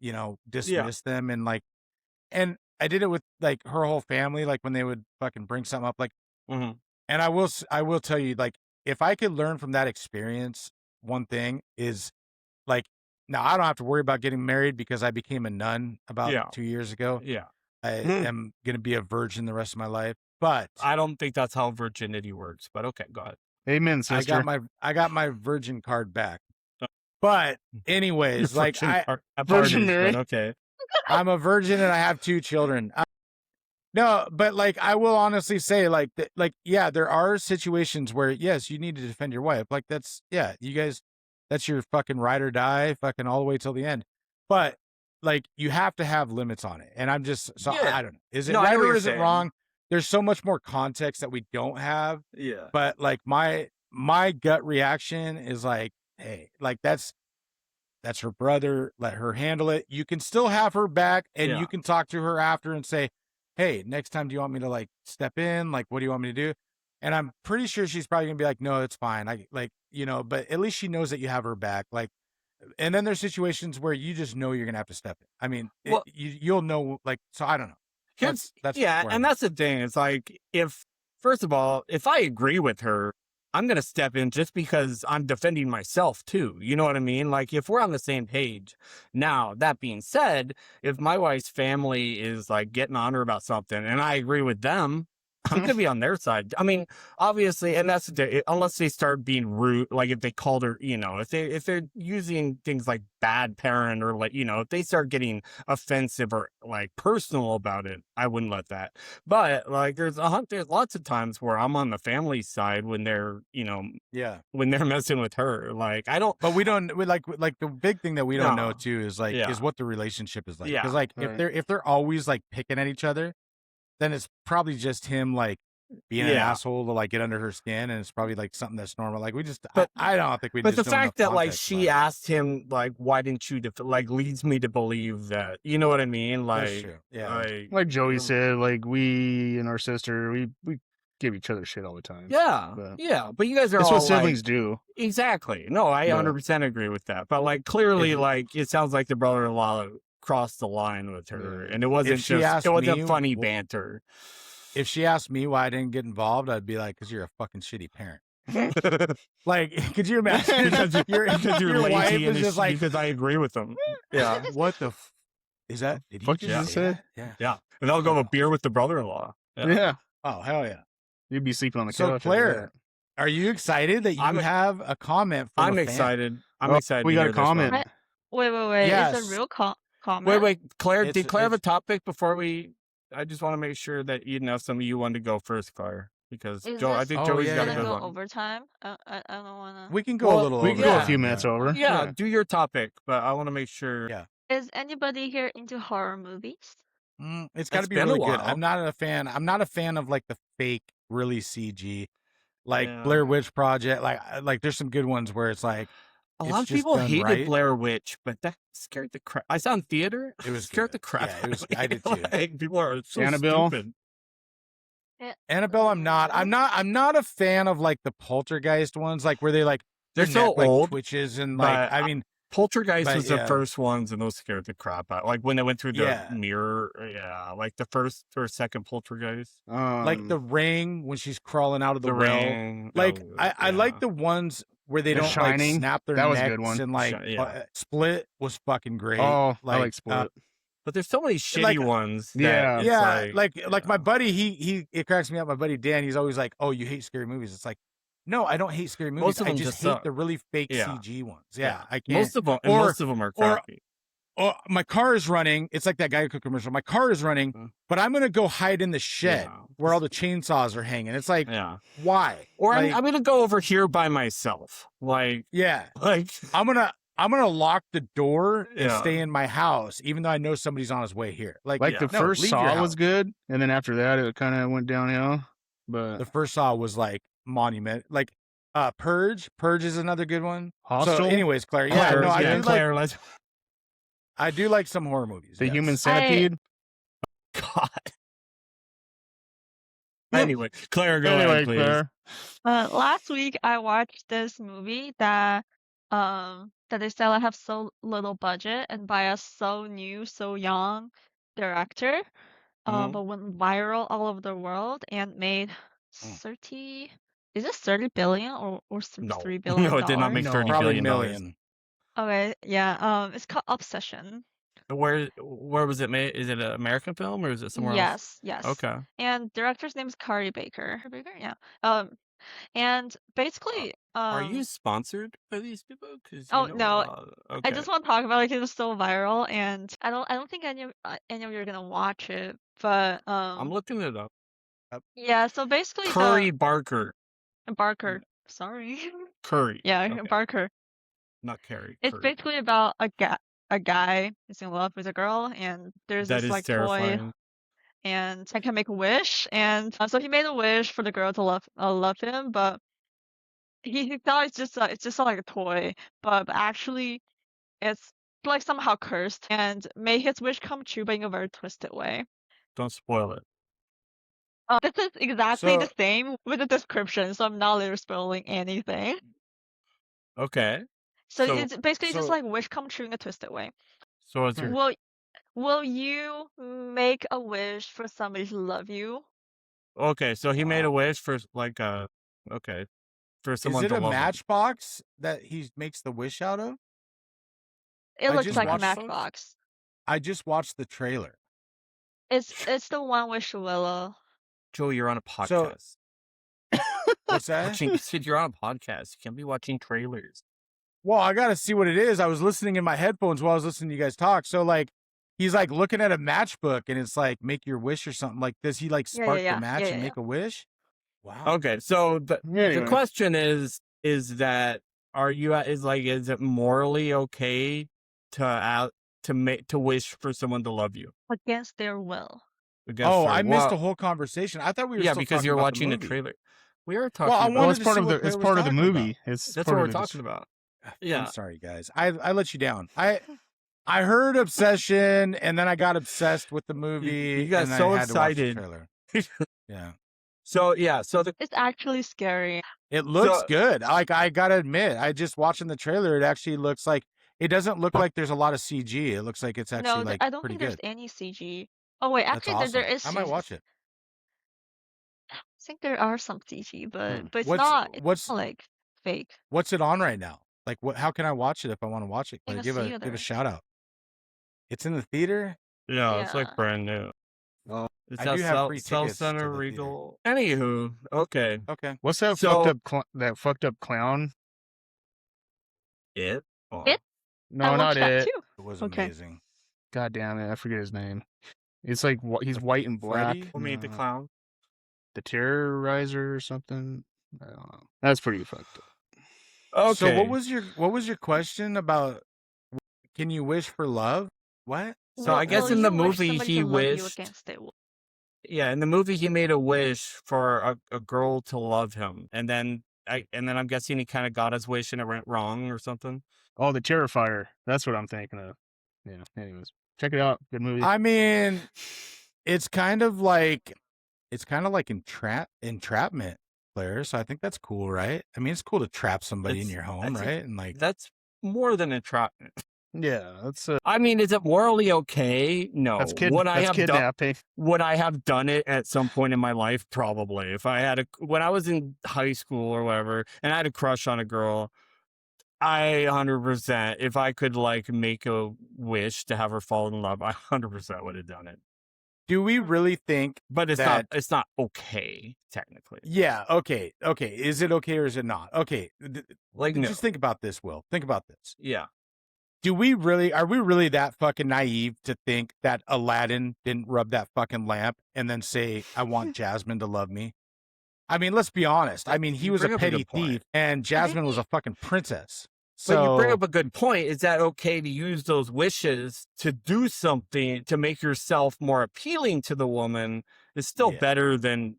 [SPEAKER 1] dismiss them and I did it with like her whole family, like when they would fucking bring something up, like, and I will tell you, like, if I could learn from that experience, one thing is like, now I don't have to worry about getting married because I became a nun about 2 years ago.
[SPEAKER 2] Yeah.
[SPEAKER 1] I am going to be a virgin the rest of my life, but
[SPEAKER 2] I don't think that's how virginity works, but okay, go ahead.
[SPEAKER 3] Amen, sister.
[SPEAKER 1] I got my virgin card back. But anyways, like
[SPEAKER 3] Virgin Mary.
[SPEAKER 2] Okay.
[SPEAKER 1] I'm a virgin and I have 2 children. No, but like, I will honestly say like, yeah, there are situations where yes, you need to defend your wife. Like you guys, that's your fucking ride or die, fucking all the way till the end. But like, you have to have limits on it. And I'm just, I don't know. Is it right or is it wrong? There's so much more context that we don't have.
[SPEAKER 2] Yeah.
[SPEAKER 1] But like my gut reaction is like, hey, like that's her brother. Let her handle it. You can still have her back and you can talk to her after and say, hey, next time, do you want me to like step in? Like, what do you want me to do? And I'm pretty sure she's probably gonna be like, no, it's fine. But at least she knows that you have her back. Like, and then there's situations where you just know you're gonna have to step in. I mean, you'll know, like, so I don't know. That's
[SPEAKER 2] and that's the thing. It's like, first of all, if I agree with her, I'm going to step in just because I'm defending myself too. You know what I mean? Like, if we're on the same page. Now, that being said, if my wife's family is like getting on her about something and I agree with them, I'm going to be on their side. I mean, obviously, and that's unless they start being rude, like if they called her, if they're using things like bad parent or like, if they start getting offensive or like personal about it, I wouldn't let that. But like, there's lots of times where I'm on the family side when they're, when they're messing with her. Like, I don't.
[SPEAKER 1] But we like the big thing that we don't know too is like is what the relationship is like. Because like if they're always like picking at each other, then it's probably just him like being an asshole to like get under her skin, and it's probably like something that's normal. Like we just, I don't think we.
[SPEAKER 2] But
[SPEAKER 1] just
[SPEAKER 2] the fact that like she asked him like, why didn't you like leads me to believe that, you know what I mean? Like,
[SPEAKER 1] that's true. Yeah,
[SPEAKER 3] like Joey said, like we and our sister, we give each other shit all the time.
[SPEAKER 2] Yeah, but you guys are
[SPEAKER 3] that's
[SPEAKER 2] all
[SPEAKER 3] what siblings do.
[SPEAKER 2] Exactly. No, I 100% agree with that. But like, clearly, like it sounds like the brother-in-law crossed the line with her, and it wasn't funny banter.
[SPEAKER 1] If she asked me why I didn't get involved, I'd be like, because you're a fucking shitty parent. Like, could you imagine?
[SPEAKER 2] because you're
[SPEAKER 1] your
[SPEAKER 2] lazy
[SPEAKER 1] wife
[SPEAKER 2] and
[SPEAKER 1] is just like,
[SPEAKER 2] because I agree with them. Yeah.
[SPEAKER 1] What the is that? Did
[SPEAKER 3] Fuck you just say?
[SPEAKER 1] Yeah.
[SPEAKER 2] And I'll go have a beer with the brother-in-law.
[SPEAKER 3] Yeah.
[SPEAKER 1] Oh, hell yeah.
[SPEAKER 3] You'd be sleeping on the
[SPEAKER 1] So
[SPEAKER 3] couch.
[SPEAKER 1] Claire, are you excited that you have a comment from
[SPEAKER 2] I'm
[SPEAKER 1] a fan?
[SPEAKER 2] excited. I'm excited.
[SPEAKER 3] We got a comment.
[SPEAKER 4] Wait.
[SPEAKER 1] Yes.
[SPEAKER 4] Is it a real comment?
[SPEAKER 2] Wait, Claire, did Claire have
[SPEAKER 1] it's-
[SPEAKER 2] a topic before we... I just want to make sure that, some of you wanted to go first, Claire. because
[SPEAKER 4] Is
[SPEAKER 2] I
[SPEAKER 4] this
[SPEAKER 2] think
[SPEAKER 1] Oh,
[SPEAKER 2] Joey's
[SPEAKER 1] yeah,
[SPEAKER 2] got a
[SPEAKER 4] gonna
[SPEAKER 1] yeah.
[SPEAKER 2] good
[SPEAKER 4] go
[SPEAKER 2] one.
[SPEAKER 4] overtime? I don't wanna.
[SPEAKER 1] We can go a little
[SPEAKER 3] We can go a
[SPEAKER 1] overtime,
[SPEAKER 3] few
[SPEAKER 1] yeah.
[SPEAKER 3] minutes over.
[SPEAKER 2] Yeah, do your topic, but I want to make sure.
[SPEAKER 1] Yeah.
[SPEAKER 4] Is anybody here into horror movies?
[SPEAKER 1] It's got to
[SPEAKER 2] It's
[SPEAKER 1] be
[SPEAKER 2] been a
[SPEAKER 1] really good.
[SPEAKER 2] while.
[SPEAKER 1] I'm not a fan of like the fake, really CG, like
[SPEAKER 2] Yeah.
[SPEAKER 1] Blair Witch Project. Like there's some good ones where it's like
[SPEAKER 2] A
[SPEAKER 1] it's
[SPEAKER 2] lot of
[SPEAKER 1] just
[SPEAKER 2] people
[SPEAKER 1] done
[SPEAKER 2] hated
[SPEAKER 1] right.
[SPEAKER 2] Blair Witch, but that scared the crap. I saw it in theater.
[SPEAKER 1] It was
[SPEAKER 2] scared
[SPEAKER 1] good.
[SPEAKER 2] the crap
[SPEAKER 1] Yeah,
[SPEAKER 2] out
[SPEAKER 1] it was.
[SPEAKER 2] of me.
[SPEAKER 1] I did too.
[SPEAKER 2] Like, people are so
[SPEAKER 3] Annabelle?
[SPEAKER 2] stupid.
[SPEAKER 1] Annabelle, I'm not. I'm not a fan of like the poltergeist ones, like where they like
[SPEAKER 2] They're
[SPEAKER 1] the
[SPEAKER 2] so
[SPEAKER 1] neck, like
[SPEAKER 2] old,
[SPEAKER 1] twitches and like.
[SPEAKER 2] but
[SPEAKER 1] I mean,
[SPEAKER 2] Poltergeist
[SPEAKER 1] but
[SPEAKER 2] was the
[SPEAKER 1] yeah,
[SPEAKER 2] first ones, and those scared the crap out. Like when they went through the
[SPEAKER 1] yeah.
[SPEAKER 2] mirror. Yeah, like the first or second Poltergeist.
[SPEAKER 1] Like the Ring when she's crawling out of the
[SPEAKER 2] The
[SPEAKER 1] well.
[SPEAKER 2] Ring.
[SPEAKER 1] Like
[SPEAKER 2] Oh,
[SPEAKER 1] I like the ones where they
[SPEAKER 3] The
[SPEAKER 1] don't like
[SPEAKER 3] Shining,
[SPEAKER 1] snap their
[SPEAKER 3] that was a good
[SPEAKER 1] necks
[SPEAKER 3] one.
[SPEAKER 1] and like
[SPEAKER 2] Yeah.
[SPEAKER 1] Split was fucking great.
[SPEAKER 3] Oh, I like Split.
[SPEAKER 2] But there's so many shitty
[SPEAKER 1] like,
[SPEAKER 2] ones.
[SPEAKER 3] Yeah.
[SPEAKER 2] That
[SPEAKER 1] yeah,
[SPEAKER 2] it's
[SPEAKER 1] like my buddy, he it cracks me up. My buddy Dan, he's always like, "Oh, you hate scary movies." It's like, no, I don't hate scary movies.
[SPEAKER 2] Most of
[SPEAKER 1] I
[SPEAKER 2] them
[SPEAKER 1] just
[SPEAKER 2] just
[SPEAKER 1] hate
[SPEAKER 2] suck.
[SPEAKER 1] the really fake
[SPEAKER 2] Yeah.
[SPEAKER 1] CG ones. Yeah, I can't.
[SPEAKER 2] Most of them are crappy.
[SPEAKER 1] Or my car is running. It's like that Geico commercial. My car is running, but I'm gonna go hide in the shed where all the chainsaws are hanging. It's like, why?
[SPEAKER 2] Or
[SPEAKER 1] like,
[SPEAKER 2] I'm gonna go over here by myself. Like,
[SPEAKER 1] yeah,
[SPEAKER 2] like
[SPEAKER 1] I'm gonna lock the door and
[SPEAKER 2] Yeah.
[SPEAKER 1] stay in my house, even though I know somebody's on his way here. Like
[SPEAKER 3] the first
[SPEAKER 1] leave your
[SPEAKER 3] Saw was
[SPEAKER 1] house.
[SPEAKER 3] good, and then after that it kind of went downhill. But
[SPEAKER 1] The first Saw was like monument. Like Purge is another good one.
[SPEAKER 3] Hostel?
[SPEAKER 1] So, anyways, Claire,
[SPEAKER 2] Claire,
[SPEAKER 1] I do
[SPEAKER 2] Claire,
[SPEAKER 1] like I do like some horror movies.
[SPEAKER 3] The
[SPEAKER 1] yes.
[SPEAKER 3] Human Centipede.
[SPEAKER 2] God. Anyway, Claire, go ahead, please.
[SPEAKER 3] Claire.
[SPEAKER 4] Last week I watched this movie that they said I have so little budget and by a so new, so young director, but went viral all over the world and made 30. Is it 30 billion or
[SPEAKER 2] No.
[SPEAKER 4] 3 billion?
[SPEAKER 2] No, it did not make
[SPEAKER 1] No,
[SPEAKER 2] 30
[SPEAKER 1] probably
[SPEAKER 2] billion dollars.
[SPEAKER 1] million.
[SPEAKER 4] Okay, yeah. It's called Obsession.
[SPEAKER 2] Where was it made? Is it an American film or is it somewhere else?
[SPEAKER 4] Yes.
[SPEAKER 2] Okay.
[SPEAKER 4] And director's name is Kari Baker. Yeah. And basically,
[SPEAKER 2] Are you sponsored by these people? 'Cause
[SPEAKER 4] Oh,
[SPEAKER 2] you
[SPEAKER 4] no.
[SPEAKER 2] know,
[SPEAKER 4] I
[SPEAKER 2] okay.
[SPEAKER 4] just want to talk about it 'cause it was so viral, and I don't think any of you are gonna watch it, but
[SPEAKER 2] I'm looking it up.
[SPEAKER 4] yeah. So basically,
[SPEAKER 2] Curry Barker.
[SPEAKER 4] Barker. Sorry.
[SPEAKER 2] Curry.
[SPEAKER 4] Yeah,
[SPEAKER 2] Okay.
[SPEAKER 4] Barker.
[SPEAKER 2] Not Carrie.
[SPEAKER 4] It's
[SPEAKER 2] Curry.
[SPEAKER 4] basically about a guy is in love with a girl, and there's
[SPEAKER 2] That
[SPEAKER 4] this
[SPEAKER 2] is
[SPEAKER 4] like toy,
[SPEAKER 2] terrifying.
[SPEAKER 4] and I can make a wish, and so he made a wish for the girl to love him, but he thought it's just like a toy, but actually it's like somehow cursed and made his wish come true, but in a very twisted way.
[SPEAKER 2] Don't spoil it.
[SPEAKER 4] This is exactly the
[SPEAKER 1] So-
[SPEAKER 4] same with the description, so I'm not literally spoiling anything.
[SPEAKER 2] Okay.
[SPEAKER 4] So,
[SPEAKER 2] So-
[SPEAKER 4] it's basically just
[SPEAKER 1] so-
[SPEAKER 4] like wish come true in a twisted way.
[SPEAKER 2] So it's your
[SPEAKER 4] Will you make a wish for somebody to love you?
[SPEAKER 2] okay. So he made a
[SPEAKER 1] Wow.
[SPEAKER 2] wish for like okay for someone
[SPEAKER 1] Is it
[SPEAKER 2] to
[SPEAKER 1] a
[SPEAKER 2] love him.
[SPEAKER 1] matchbox that he makes the wish out of?
[SPEAKER 4] It
[SPEAKER 1] I
[SPEAKER 4] looks
[SPEAKER 1] just
[SPEAKER 4] like a
[SPEAKER 2] watched those.
[SPEAKER 4] matchbox.
[SPEAKER 1] I just watched the trailer.
[SPEAKER 4] It's the one with Willow.
[SPEAKER 2] Joey, you're on a
[SPEAKER 1] So-
[SPEAKER 2] podcast.
[SPEAKER 1] What's that?
[SPEAKER 2] You said you're on a podcast. You can't be watching trailers.
[SPEAKER 1] Well, I gotta see what it is. I was listening in my headphones while I was listening to you guys talk. So like, he's like looking at a matchbook, and it's like make your wish or something. Like, does he like
[SPEAKER 4] Yeah,
[SPEAKER 1] spark
[SPEAKER 4] yeah,
[SPEAKER 1] the match
[SPEAKER 4] yeah,
[SPEAKER 1] and
[SPEAKER 4] yeah.
[SPEAKER 1] make a wish? Wow.
[SPEAKER 2] Okay, so the
[SPEAKER 3] Anyway.
[SPEAKER 2] question is that is it morally okay to wish for someone to love you?
[SPEAKER 4] Against their will.
[SPEAKER 2] Against
[SPEAKER 1] Oh,
[SPEAKER 2] their
[SPEAKER 1] I missed
[SPEAKER 2] will?
[SPEAKER 1] a whole conversation. I thought we were
[SPEAKER 2] Yeah,
[SPEAKER 1] still
[SPEAKER 2] because
[SPEAKER 1] talking
[SPEAKER 2] you're
[SPEAKER 1] about
[SPEAKER 2] watching the
[SPEAKER 1] movie.
[SPEAKER 2] trailer. We are talking.
[SPEAKER 1] Well, I
[SPEAKER 2] about
[SPEAKER 1] wanted
[SPEAKER 3] It's
[SPEAKER 1] to
[SPEAKER 3] part
[SPEAKER 1] see
[SPEAKER 3] of
[SPEAKER 1] what
[SPEAKER 3] the
[SPEAKER 1] Claire
[SPEAKER 3] it's
[SPEAKER 1] was
[SPEAKER 3] part of the
[SPEAKER 1] talking
[SPEAKER 3] movie.
[SPEAKER 1] about.
[SPEAKER 3] It's
[SPEAKER 2] That's
[SPEAKER 3] part
[SPEAKER 2] what
[SPEAKER 3] of
[SPEAKER 2] we're
[SPEAKER 3] the
[SPEAKER 2] talking about.
[SPEAKER 1] I'm
[SPEAKER 2] Yeah.
[SPEAKER 1] sorry, guys. I let you down. I heard Obsession, and then I got obsessed with the movie.
[SPEAKER 2] You got
[SPEAKER 1] and then
[SPEAKER 2] so
[SPEAKER 1] I had to watch the
[SPEAKER 2] excited.
[SPEAKER 1] trailer. Yeah.
[SPEAKER 2] So yeah, so the
[SPEAKER 4] It's actually scary.
[SPEAKER 1] It looks
[SPEAKER 2] So-
[SPEAKER 1] good. Like, I gotta admit, I just watching the trailer. It actually looks like it doesn't look like there's a lot of CG. It looks like it's actually
[SPEAKER 4] No,
[SPEAKER 1] like
[SPEAKER 4] I don't
[SPEAKER 1] pretty
[SPEAKER 4] think there's
[SPEAKER 1] good.
[SPEAKER 4] any CG. Oh wait,
[SPEAKER 1] That's
[SPEAKER 4] actually
[SPEAKER 1] awesome.
[SPEAKER 4] there is.
[SPEAKER 1] I might
[SPEAKER 4] CG.
[SPEAKER 1] watch it.
[SPEAKER 4] I think there are some CG, but it's
[SPEAKER 1] What's-
[SPEAKER 4] not. It's
[SPEAKER 1] what's-
[SPEAKER 4] not like fake.
[SPEAKER 1] What's it on right now? Like, what? How can I watch it if I want to watch it?
[SPEAKER 4] In
[SPEAKER 1] Like,
[SPEAKER 4] a
[SPEAKER 1] give a
[SPEAKER 4] theater.
[SPEAKER 1] shout out. It's in the theater.
[SPEAKER 2] yeah, it's like
[SPEAKER 4] Yeah.
[SPEAKER 2] brand new.
[SPEAKER 1] Well,
[SPEAKER 2] It's
[SPEAKER 1] I
[SPEAKER 2] at
[SPEAKER 1] do have free
[SPEAKER 2] Cell
[SPEAKER 1] tickets to
[SPEAKER 2] Center
[SPEAKER 1] the theater.
[SPEAKER 2] Regal. Anywho, okay.
[SPEAKER 1] Okay.
[SPEAKER 3] What's that
[SPEAKER 2] So-
[SPEAKER 3] fucked up clown?
[SPEAKER 2] It. Oh.
[SPEAKER 4] It?
[SPEAKER 3] No,
[SPEAKER 4] I
[SPEAKER 3] not
[SPEAKER 4] watched that
[SPEAKER 3] it.
[SPEAKER 4] too.
[SPEAKER 1] It was
[SPEAKER 4] Okay.
[SPEAKER 1] amazing.
[SPEAKER 3] God damn it, I forget his name. It's like he's white and black.
[SPEAKER 1] Freddy?
[SPEAKER 2] Who made the
[SPEAKER 3] No.
[SPEAKER 2] clown?
[SPEAKER 3] the Terrorizer or something. I don't know. That's pretty fucked up.
[SPEAKER 2] Okay.
[SPEAKER 1] So what was your question about? Can you wish for love? What?
[SPEAKER 2] So I guess in the
[SPEAKER 4] you wish
[SPEAKER 2] movie
[SPEAKER 4] somebody
[SPEAKER 2] he
[SPEAKER 4] to love you
[SPEAKER 2] wished.
[SPEAKER 4] against their will.
[SPEAKER 2] Yeah, in the movie he made a wish for a girl to love him, and then I'm guessing he kind of got his wish and it went wrong or something.
[SPEAKER 3] Oh, the Terrifier. That's what I'm thinking of. Yeah. Anyways, check it out. Good movie.
[SPEAKER 1] I mean, it's kind of like entrapment, Claire. So I think that's cool, right? I mean, it's cool to trap somebody in your home, right? And like
[SPEAKER 2] That's more than entrapment.
[SPEAKER 3] Yeah, that's
[SPEAKER 2] I mean, is it morally okay? No.
[SPEAKER 3] that's
[SPEAKER 2] kidnapping.
[SPEAKER 3] kidnapping.
[SPEAKER 2] Would I have done it at some point in my life? Probably. If I had when I was in high school or whatever, and I had a crush on a girl, I 100%. If I could like make a wish to have her fall in love, I 100% would have done it.
[SPEAKER 1] do we really think?
[SPEAKER 2] But it's
[SPEAKER 1] that,
[SPEAKER 2] not. It's not okay technically.
[SPEAKER 1] Yeah. Okay. Okay. Is it okay or is it not? Okay.
[SPEAKER 2] Like no.
[SPEAKER 1] Just think about this, Will. Think about this.
[SPEAKER 2] Yeah.
[SPEAKER 1] Are we really that fucking naive to think that Aladdin didn't rub that fucking lamp and then say, I want Jasmine to love me? I mean, let's be honest. I mean, he
[SPEAKER 2] You
[SPEAKER 1] was a
[SPEAKER 2] bring up a good
[SPEAKER 1] petty
[SPEAKER 2] point.
[SPEAKER 1] thief and Jasmine was a fucking princess. So
[SPEAKER 2] But you bring up a good point. Is that okay to use those wishes to do something to make yourself more appealing to the woman? Is still
[SPEAKER 1] Yeah.
[SPEAKER 2] better than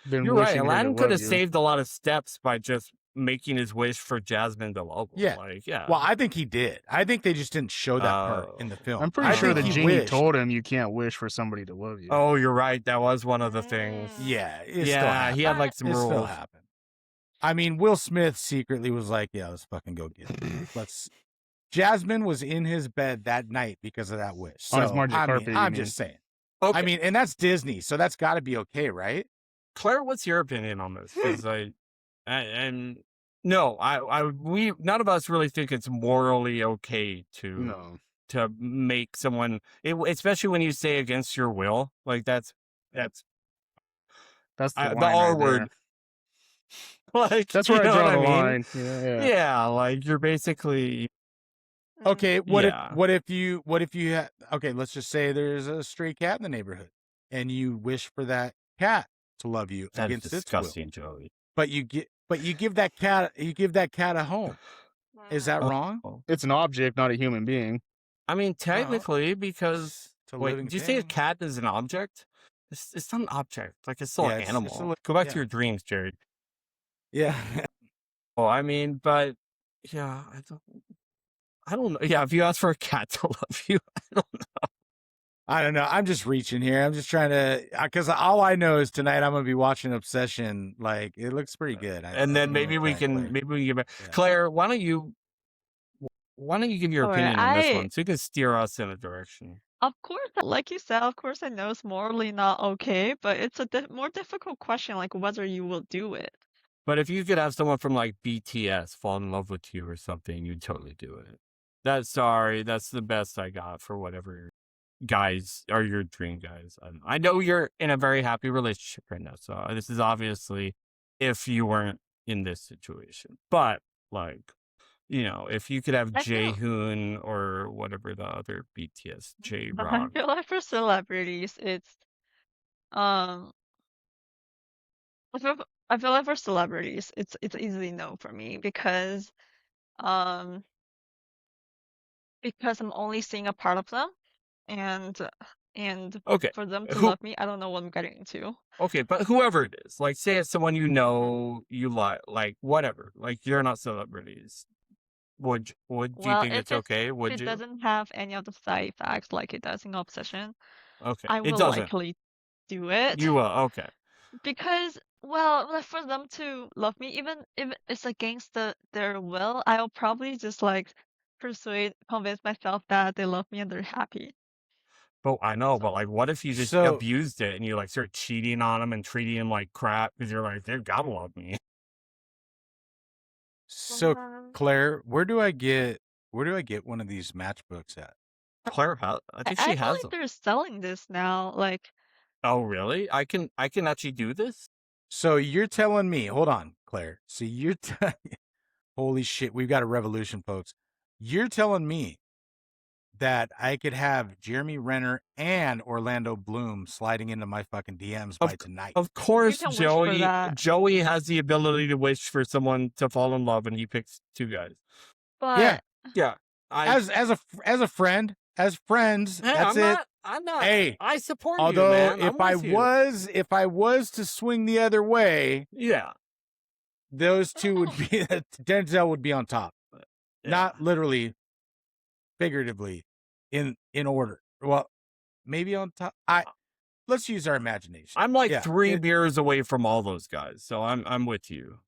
[SPEAKER 2] you're right. Aladdin could have saved a lot of steps by just making his wish for Jasmine to love him.
[SPEAKER 1] Yeah.
[SPEAKER 2] Like, yeah.
[SPEAKER 1] Well, I think he did. I think they just didn't show that part in the film.
[SPEAKER 3] I'm pretty
[SPEAKER 1] I
[SPEAKER 3] sure
[SPEAKER 1] think
[SPEAKER 3] the
[SPEAKER 1] he
[SPEAKER 3] genie
[SPEAKER 1] wished.
[SPEAKER 3] told him you can't wish for somebody to love you.
[SPEAKER 2] Oh, you're right. That was one of the things.
[SPEAKER 1] Yeah. It still
[SPEAKER 2] Yeah,
[SPEAKER 1] happened.
[SPEAKER 2] he had like some
[SPEAKER 1] It still
[SPEAKER 2] rules.
[SPEAKER 1] happened. I mean, Will Smith secretly was like, yeah, let's fucking go get it. Jasmine was in his bed that night because of that wish. So,
[SPEAKER 3] On his margin carpet,
[SPEAKER 1] I'm just saying.
[SPEAKER 2] Okay.
[SPEAKER 1] I mean, and that's Disney, so that's got to be okay, right?
[SPEAKER 2] Claire, what's your opinion on this? Because we none of us really think it's morally okay to make someone, especially when you say against your will. Like that's
[SPEAKER 3] the
[SPEAKER 2] the R word. Like
[SPEAKER 3] that's where I draw the
[SPEAKER 2] mean?
[SPEAKER 3] line.
[SPEAKER 2] Yeah, like you're basically
[SPEAKER 1] Okay,
[SPEAKER 2] Yeah.
[SPEAKER 1] what if you okay, let's just say there's a stray cat in the neighborhood and you wish for that cat to love you
[SPEAKER 2] That's
[SPEAKER 1] against its will.
[SPEAKER 2] disgusting, Joey.
[SPEAKER 1] But you give that cat a home. Is that wrong?
[SPEAKER 3] It's an object, not a human being.
[SPEAKER 2] I mean, technically, because
[SPEAKER 1] It's a
[SPEAKER 2] wait,
[SPEAKER 1] living
[SPEAKER 2] did you say a
[SPEAKER 1] thing.
[SPEAKER 2] cat is an object? It's not an object. Like it's still
[SPEAKER 1] Yeah,
[SPEAKER 2] an
[SPEAKER 1] it's
[SPEAKER 2] animal.
[SPEAKER 1] a
[SPEAKER 2] Go back
[SPEAKER 1] yeah.
[SPEAKER 2] to your dreams, Jared.
[SPEAKER 1] Yeah.
[SPEAKER 2] Well, I mean, but yeah, I don't know. Yeah, if you ask for a cat to love you,
[SPEAKER 1] I don't know. I'm just reaching here. I'm just trying to, because all I know is tonight I'm gonna be watching Obsession. Like it looks pretty good.
[SPEAKER 2] and then maybe we can give it.
[SPEAKER 1] Yeah.
[SPEAKER 2] Claire, why don't you give your
[SPEAKER 4] All right,
[SPEAKER 2] opinion on this one so you can steer us in a direction?
[SPEAKER 4] Of course, like you said, of course I know it's morally not okay, but it's a more difficult question, like whether you will do it.
[SPEAKER 2] But if you could have someone from like BTS fall in love with you or something, you'd totally do it. That's the best I got for whatever guys are your dream guys. I know you're in a very happy relationship right now, so this is obviously if you weren't in this situation. But like, if you could have
[SPEAKER 4] I feel-
[SPEAKER 2] Jaehoon or whatever the other BTS J
[SPEAKER 4] I
[SPEAKER 2] Rock.
[SPEAKER 4] feel like for celebrities, it's I feel like for celebrities, it's easily no for me because I'm only seeing a part of them, and
[SPEAKER 2] Okay.
[SPEAKER 4] for them to
[SPEAKER 2] Who-
[SPEAKER 4] love me, I don't know what I'm getting into.
[SPEAKER 2] Okay, but whoever it is, like say it's someone you know, you like whatever, like you're not celebrities. Would you think it's okay? Would
[SPEAKER 4] If it
[SPEAKER 2] you?
[SPEAKER 4] doesn't have any of the side effects like it does in Obsession,
[SPEAKER 2] Okay,
[SPEAKER 4] I
[SPEAKER 2] it
[SPEAKER 4] will
[SPEAKER 2] doesn't.
[SPEAKER 4] likely do it.
[SPEAKER 2] You will. Okay.
[SPEAKER 4] Because, well, like, for them to love me, even if it's against their will, I'll probably just like convince myself that they love me and they're happy.
[SPEAKER 2] But I know, but like, what if you just
[SPEAKER 1] So-
[SPEAKER 2] abused it and you like start cheating on them and treating them like crap because you're like, they've gotta love me.
[SPEAKER 1] So Claire, where do I get one of these matchbooks at?
[SPEAKER 2] Claire has, I think
[SPEAKER 4] I
[SPEAKER 2] she
[SPEAKER 4] feel
[SPEAKER 2] has
[SPEAKER 4] like
[SPEAKER 2] them.
[SPEAKER 4] they're selling this now. Like,
[SPEAKER 2] Oh, really? I can actually do this?
[SPEAKER 1] So you're telling me, hold on, Claire. So you're holy shit, we've got a revolution, folks. You're telling me that I could have Jeremy Renner and Orlando Bloom sliding into my fucking DMs by tonight.
[SPEAKER 2] Of course,
[SPEAKER 4] can wish for that.
[SPEAKER 2] Joey has the ability to wish for someone to fall in love, and he picks two guys.
[SPEAKER 4] But
[SPEAKER 2] Yeah.
[SPEAKER 1] As a friend, as friends,
[SPEAKER 2] Hey,
[SPEAKER 1] that's it.
[SPEAKER 2] I'm not.
[SPEAKER 1] Hey,
[SPEAKER 2] I support
[SPEAKER 1] although
[SPEAKER 2] you, man.
[SPEAKER 1] if I was to swing the other way,
[SPEAKER 2] yeah,
[SPEAKER 1] those two would be Denzel would be on top.
[SPEAKER 2] yeah.
[SPEAKER 1] Not literally, figuratively, in order. Well, maybe on top. Let's use our imagination.
[SPEAKER 2] I'm like
[SPEAKER 1] Yeah,
[SPEAKER 2] 3 beers away from all those guys, so I'm with you.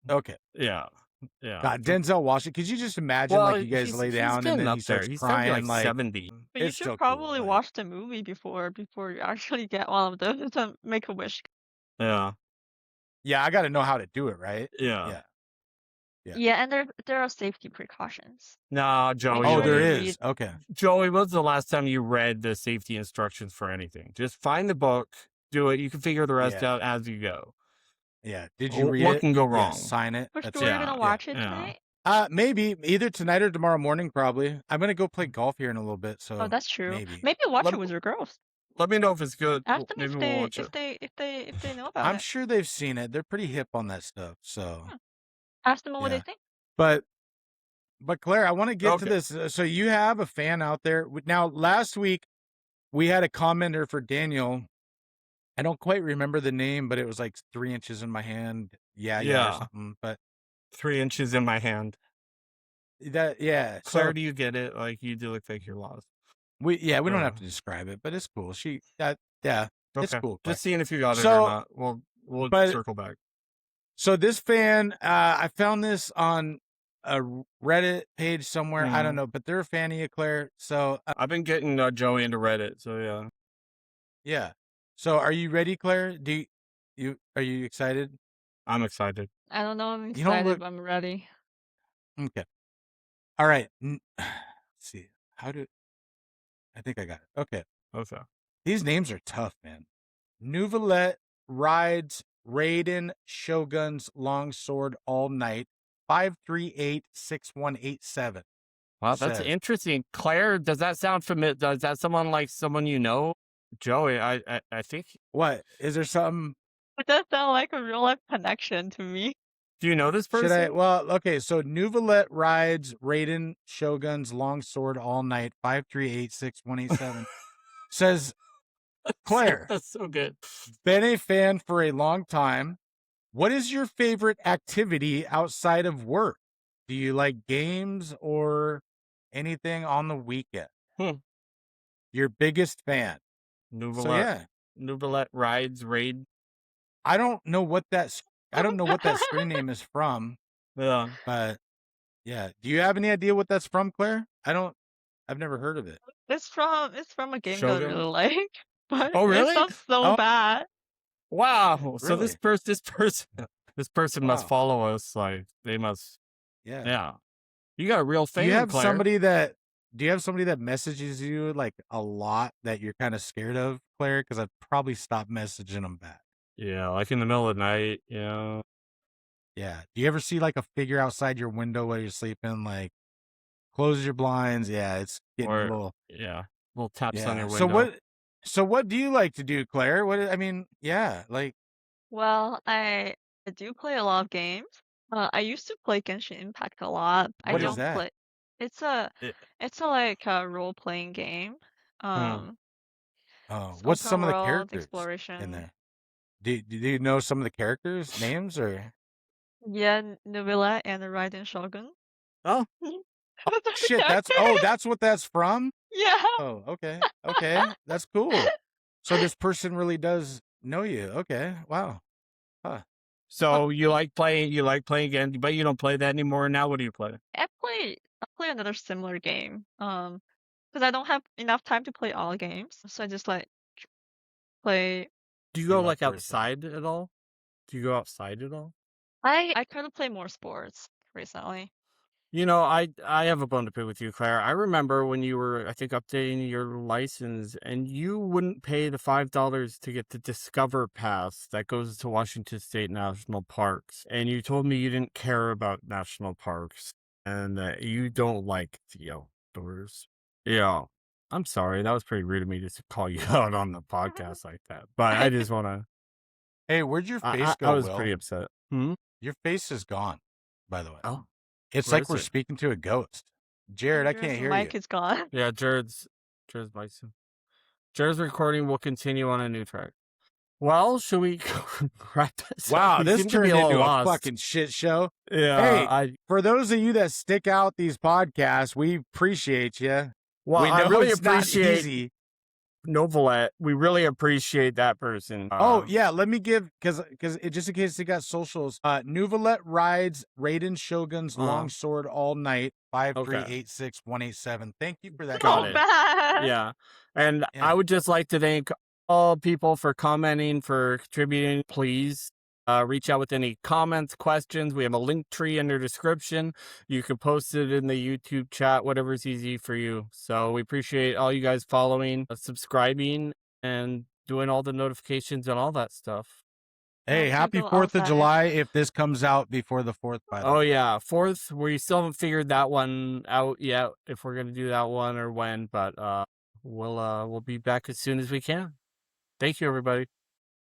[SPEAKER 1] Okay.
[SPEAKER 2] Yeah.
[SPEAKER 1] God, Denzel Washington. Could you just imagine like you guys lay down and then he starts
[SPEAKER 2] He's
[SPEAKER 1] crying
[SPEAKER 2] like
[SPEAKER 1] like
[SPEAKER 2] 70.
[SPEAKER 4] But you
[SPEAKER 1] it's
[SPEAKER 4] should
[SPEAKER 1] still
[SPEAKER 4] probably
[SPEAKER 1] cool,
[SPEAKER 4] watch the movie before you actually get one of those to make a wish.
[SPEAKER 2] Yeah.
[SPEAKER 1] Yeah, I got to know how to do it, right?
[SPEAKER 2] Yeah.
[SPEAKER 4] Yeah, and there are safety precautions.
[SPEAKER 2] Nah, Joey.
[SPEAKER 4] Make
[SPEAKER 1] Oh,
[SPEAKER 4] sure
[SPEAKER 1] there
[SPEAKER 4] you
[SPEAKER 1] is.
[SPEAKER 4] read.
[SPEAKER 1] Okay.
[SPEAKER 2] Joey, when's the last time you read the safety instructions for anything? Just find the book, do it. You can figure the rest out as you go.
[SPEAKER 1] Yeah. Did you read it?
[SPEAKER 2] What can go wrong?
[SPEAKER 1] Yeah, sign it.
[SPEAKER 4] For
[SPEAKER 1] That's
[SPEAKER 4] sure,
[SPEAKER 1] it.
[SPEAKER 4] you're gonna watch it tonight.
[SPEAKER 1] Maybe either tonight or tomorrow morning. Probably. I'm gonna go play golf here in a little bit. So.
[SPEAKER 4] Oh, that's true.
[SPEAKER 1] Maybe.
[SPEAKER 4] Maybe watch it with your girls.
[SPEAKER 2] Let me know if it's good.
[SPEAKER 4] Ask them
[SPEAKER 2] Maybe
[SPEAKER 4] if
[SPEAKER 2] we'll
[SPEAKER 4] they
[SPEAKER 2] watch it.
[SPEAKER 4] if they know about
[SPEAKER 1] I'm
[SPEAKER 4] it.
[SPEAKER 1] sure they've seen it. They're pretty hip on that stuff. So.
[SPEAKER 4] Ask them what they think.
[SPEAKER 1] But Claire, I want to get to
[SPEAKER 2] Okay.
[SPEAKER 1] this. So you have a fan out there now. Last week we had a commenter for Daniel. I don't quite remember the name, but it was like 3 inches in my hand. Yeah. Or something. But
[SPEAKER 2] 3 inches in my hand.
[SPEAKER 1] Claire,
[SPEAKER 2] so, do you get it? Like you do look like you're lost.
[SPEAKER 1] We don't have to describe it, but it's cool. It's cool.
[SPEAKER 2] Just seeing if you got it or not. We'll circle back.
[SPEAKER 1] So this fan, I found this on a Reddit page somewhere. I don't know, but they're a fan of you, Claire. So
[SPEAKER 2] I've been getting Joey into Reddit. So yeah.
[SPEAKER 1] Yeah. So are you ready, Claire? Are you excited?
[SPEAKER 2] I'm excited.
[SPEAKER 4] I don't know. I'm excited, but I'm ready.
[SPEAKER 1] Okay. All right. Let's see. I think I got it. Okay.
[SPEAKER 2] Okay.
[SPEAKER 1] These names are tough, man. Nuvalette rides Raiden Shogun's longsword all night. 5386187.
[SPEAKER 2] Wow, that's interesting. Claire, does that sound familiar? Does that someone you know? Joey, I think.
[SPEAKER 1] What? Is there something?
[SPEAKER 4] It does sound like a real life connection to me.
[SPEAKER 2] Do you know this person?
[SPEAKER 1] Well, okay. So Nuvalette rides Raiden Shogun's longsword all night. 5386187. Says Claire.
[SPEAKER 2] That's so good.
[SPEAKER 1] Been a fan for a long time. What is your favorite activity outside of work? Do you like games or anything on the weekend? Your biggest fan.
[SPEAKER 2] Nuvalette rides raid.
[SPEAKER 1] I don't know what that screen name is from.
[SPEAKER 2] Yeah.
[SPEAKER 1] But yeah. Do you have any idea what that's from, Claire? I've never heard of it.
[SPEAKER 4] It's from a game that I really like. But
[SPEAKER 2] oh really?
[SPEAKER 4] It sounds so bad.
[SPEAKER 2] Wow.
[SPEAKER 1] Really?
[SPEAKER 2] So this person must follow us. Like they must.
[SPEAKER 1] Yeah.
[SPEAKER 2] You got a real fan.
[SPEAKER 1] Do you have
[SPEAKER 2] Claire.
[SPEAKER 1] somebody that messages you like a lot that you're kind of scared of, Claire? Because I'd probably stop messaging them back.
[SPEAKER 2] Yeah, like in the middle of the night. Yeah.
[SPEAKER 1] Yeah. Do you ever see like a figure outside your window while you're sleeping? Like close your blinds. Yeah, it's getting a little.
[SPEAKER 2] Yeah, little taps on your window.
[SPEAKER 1] So what do you like to do, Claire? Like.
[SPEAKER 4] Well, I do play a lot of games. I used to play Genshin Impact a lot.
[SPEAKER 1] What is that?
[SPEAKER 4] It's a like a role playing game.
[SPEAKER 1] What's some of the characters
[SPEAKER 4] exploration
[SPEAKER 1] in there? Do you know some of the characters' names or?
[SPEAKER 4] Yeah, Nuvalette and the Raiden Shogun.
[SPEAKER 2] Oh.
[SPEAKER 1] Shit, that's what that's from?
[SPEAKER 4] Yeah.
[SPEAKER 1] Oh, okay. Okay. That's cool. So this person really does know you. Okay. Wow. Huh.
[SPEAKER 2] So you like playing again, but you don't play that anymore now. What do you play?
[SPEAKER 4] I play another similar game. Because I don't have enough time to play all games. So I just like play.
[SPEAKER 2] Do you go like outside at all? Do you go outside at all?
[SPEAKER 4] I try to play more sports recently.
[SPEAKER 2] You know, I have a bone to pick with you, Claire. I remember when you were, I think, updating your license, and you wouldn't pay the $5 to get the Discover Pass that goes to Washington State National Parks. And you told me you didn't care about national parks and that you don't like the outdoors. Yeah. I'm sorry. That was pretty rude of me just to call you out on the podcast like that. But I just want to.
[SPEAKER 1] Hey, where'd your face
[SPEAKER 2] I
[SPEAKER 1] go,
[SPEAKER 2] was
[SPEAKER 1] Will?
[SPEAKER 2] pretty upset. Hmm?
[SPEAKER 1] Your face is gone, by the way.
[SPEAKER 2] Oh,
[SPEAKER 1] It's
[SPEAKER 2] where
[SPEAKER 1] like
[SPEAKER 2] is
[SPEAKER 1] we're
[SPEAKER 2] it?
[SPEAKER 1] speaking to a ghost. Jared, I can't
[SPEAKER 4] Jared's
[SPEAKER 1] hear you.
[SPEAKER 4] mic is gone.
[SPEAKER 2] Yeah, Jared's Bison. Jared's recording will continue on a new track. Well, should we wrap this up?
[SPEAKER 1] Wow,
[SPEAKER 2] We
[SPEAKER 1] this
[SPEAKER 2] seem to be
[SPEAKER 1] turned
[SPEAKER 2] a little
[SPEAKER 1] into a
[SPEAKER 2] lost.
[SPEAKER 1] fucking shit show.
[SPEAKER 2] Yeah,
[SPEAKER 1] Hey, for those of you that stick out these podcasts, we appreciate you.
[SPEAKER 2] well,
[SPEAKER 1] we know
[SPEAKER 2] I really
[SPEAKER 1] it's not
[SPEAKER 2] appreciate
[SPEAKER 1] easy.
[SPEAKER 2] Novelet. We really appreciate that person.
[SPEAKER 1] Oh yeah, let me give because just in case they got socials. Nuvalet rides Raiden Shogun's longsword all night. 5386187. Thank you for that.
[SPEAKER 2] Got
[SPEAKER 4] So
[SPEAKER 2] it.
[SPEAKER 4] bad.
[SPEAKER 2] Yeah, and
[SPEAKER 1] Yeah.
[SPEAKER 2] I would just like to thank all people for commenting, for contributing. Please reach out with any comments, questions. We have a link tree in the description. You can post it in the YouTube chat, whatever's easy for you. So we appreciate all you guys following, subscribing, and doing all the notifications and all that stuff.
[SPEAKER 1] Hey, happy 4th of July if this comes out before the 4th, by the way.
[SPEAKER 2] Oh, yeah. 4th, we still haven't figured that one out yet, if we're going to do that one or when, but we'll be back as soon as we can. Thank you, everybody.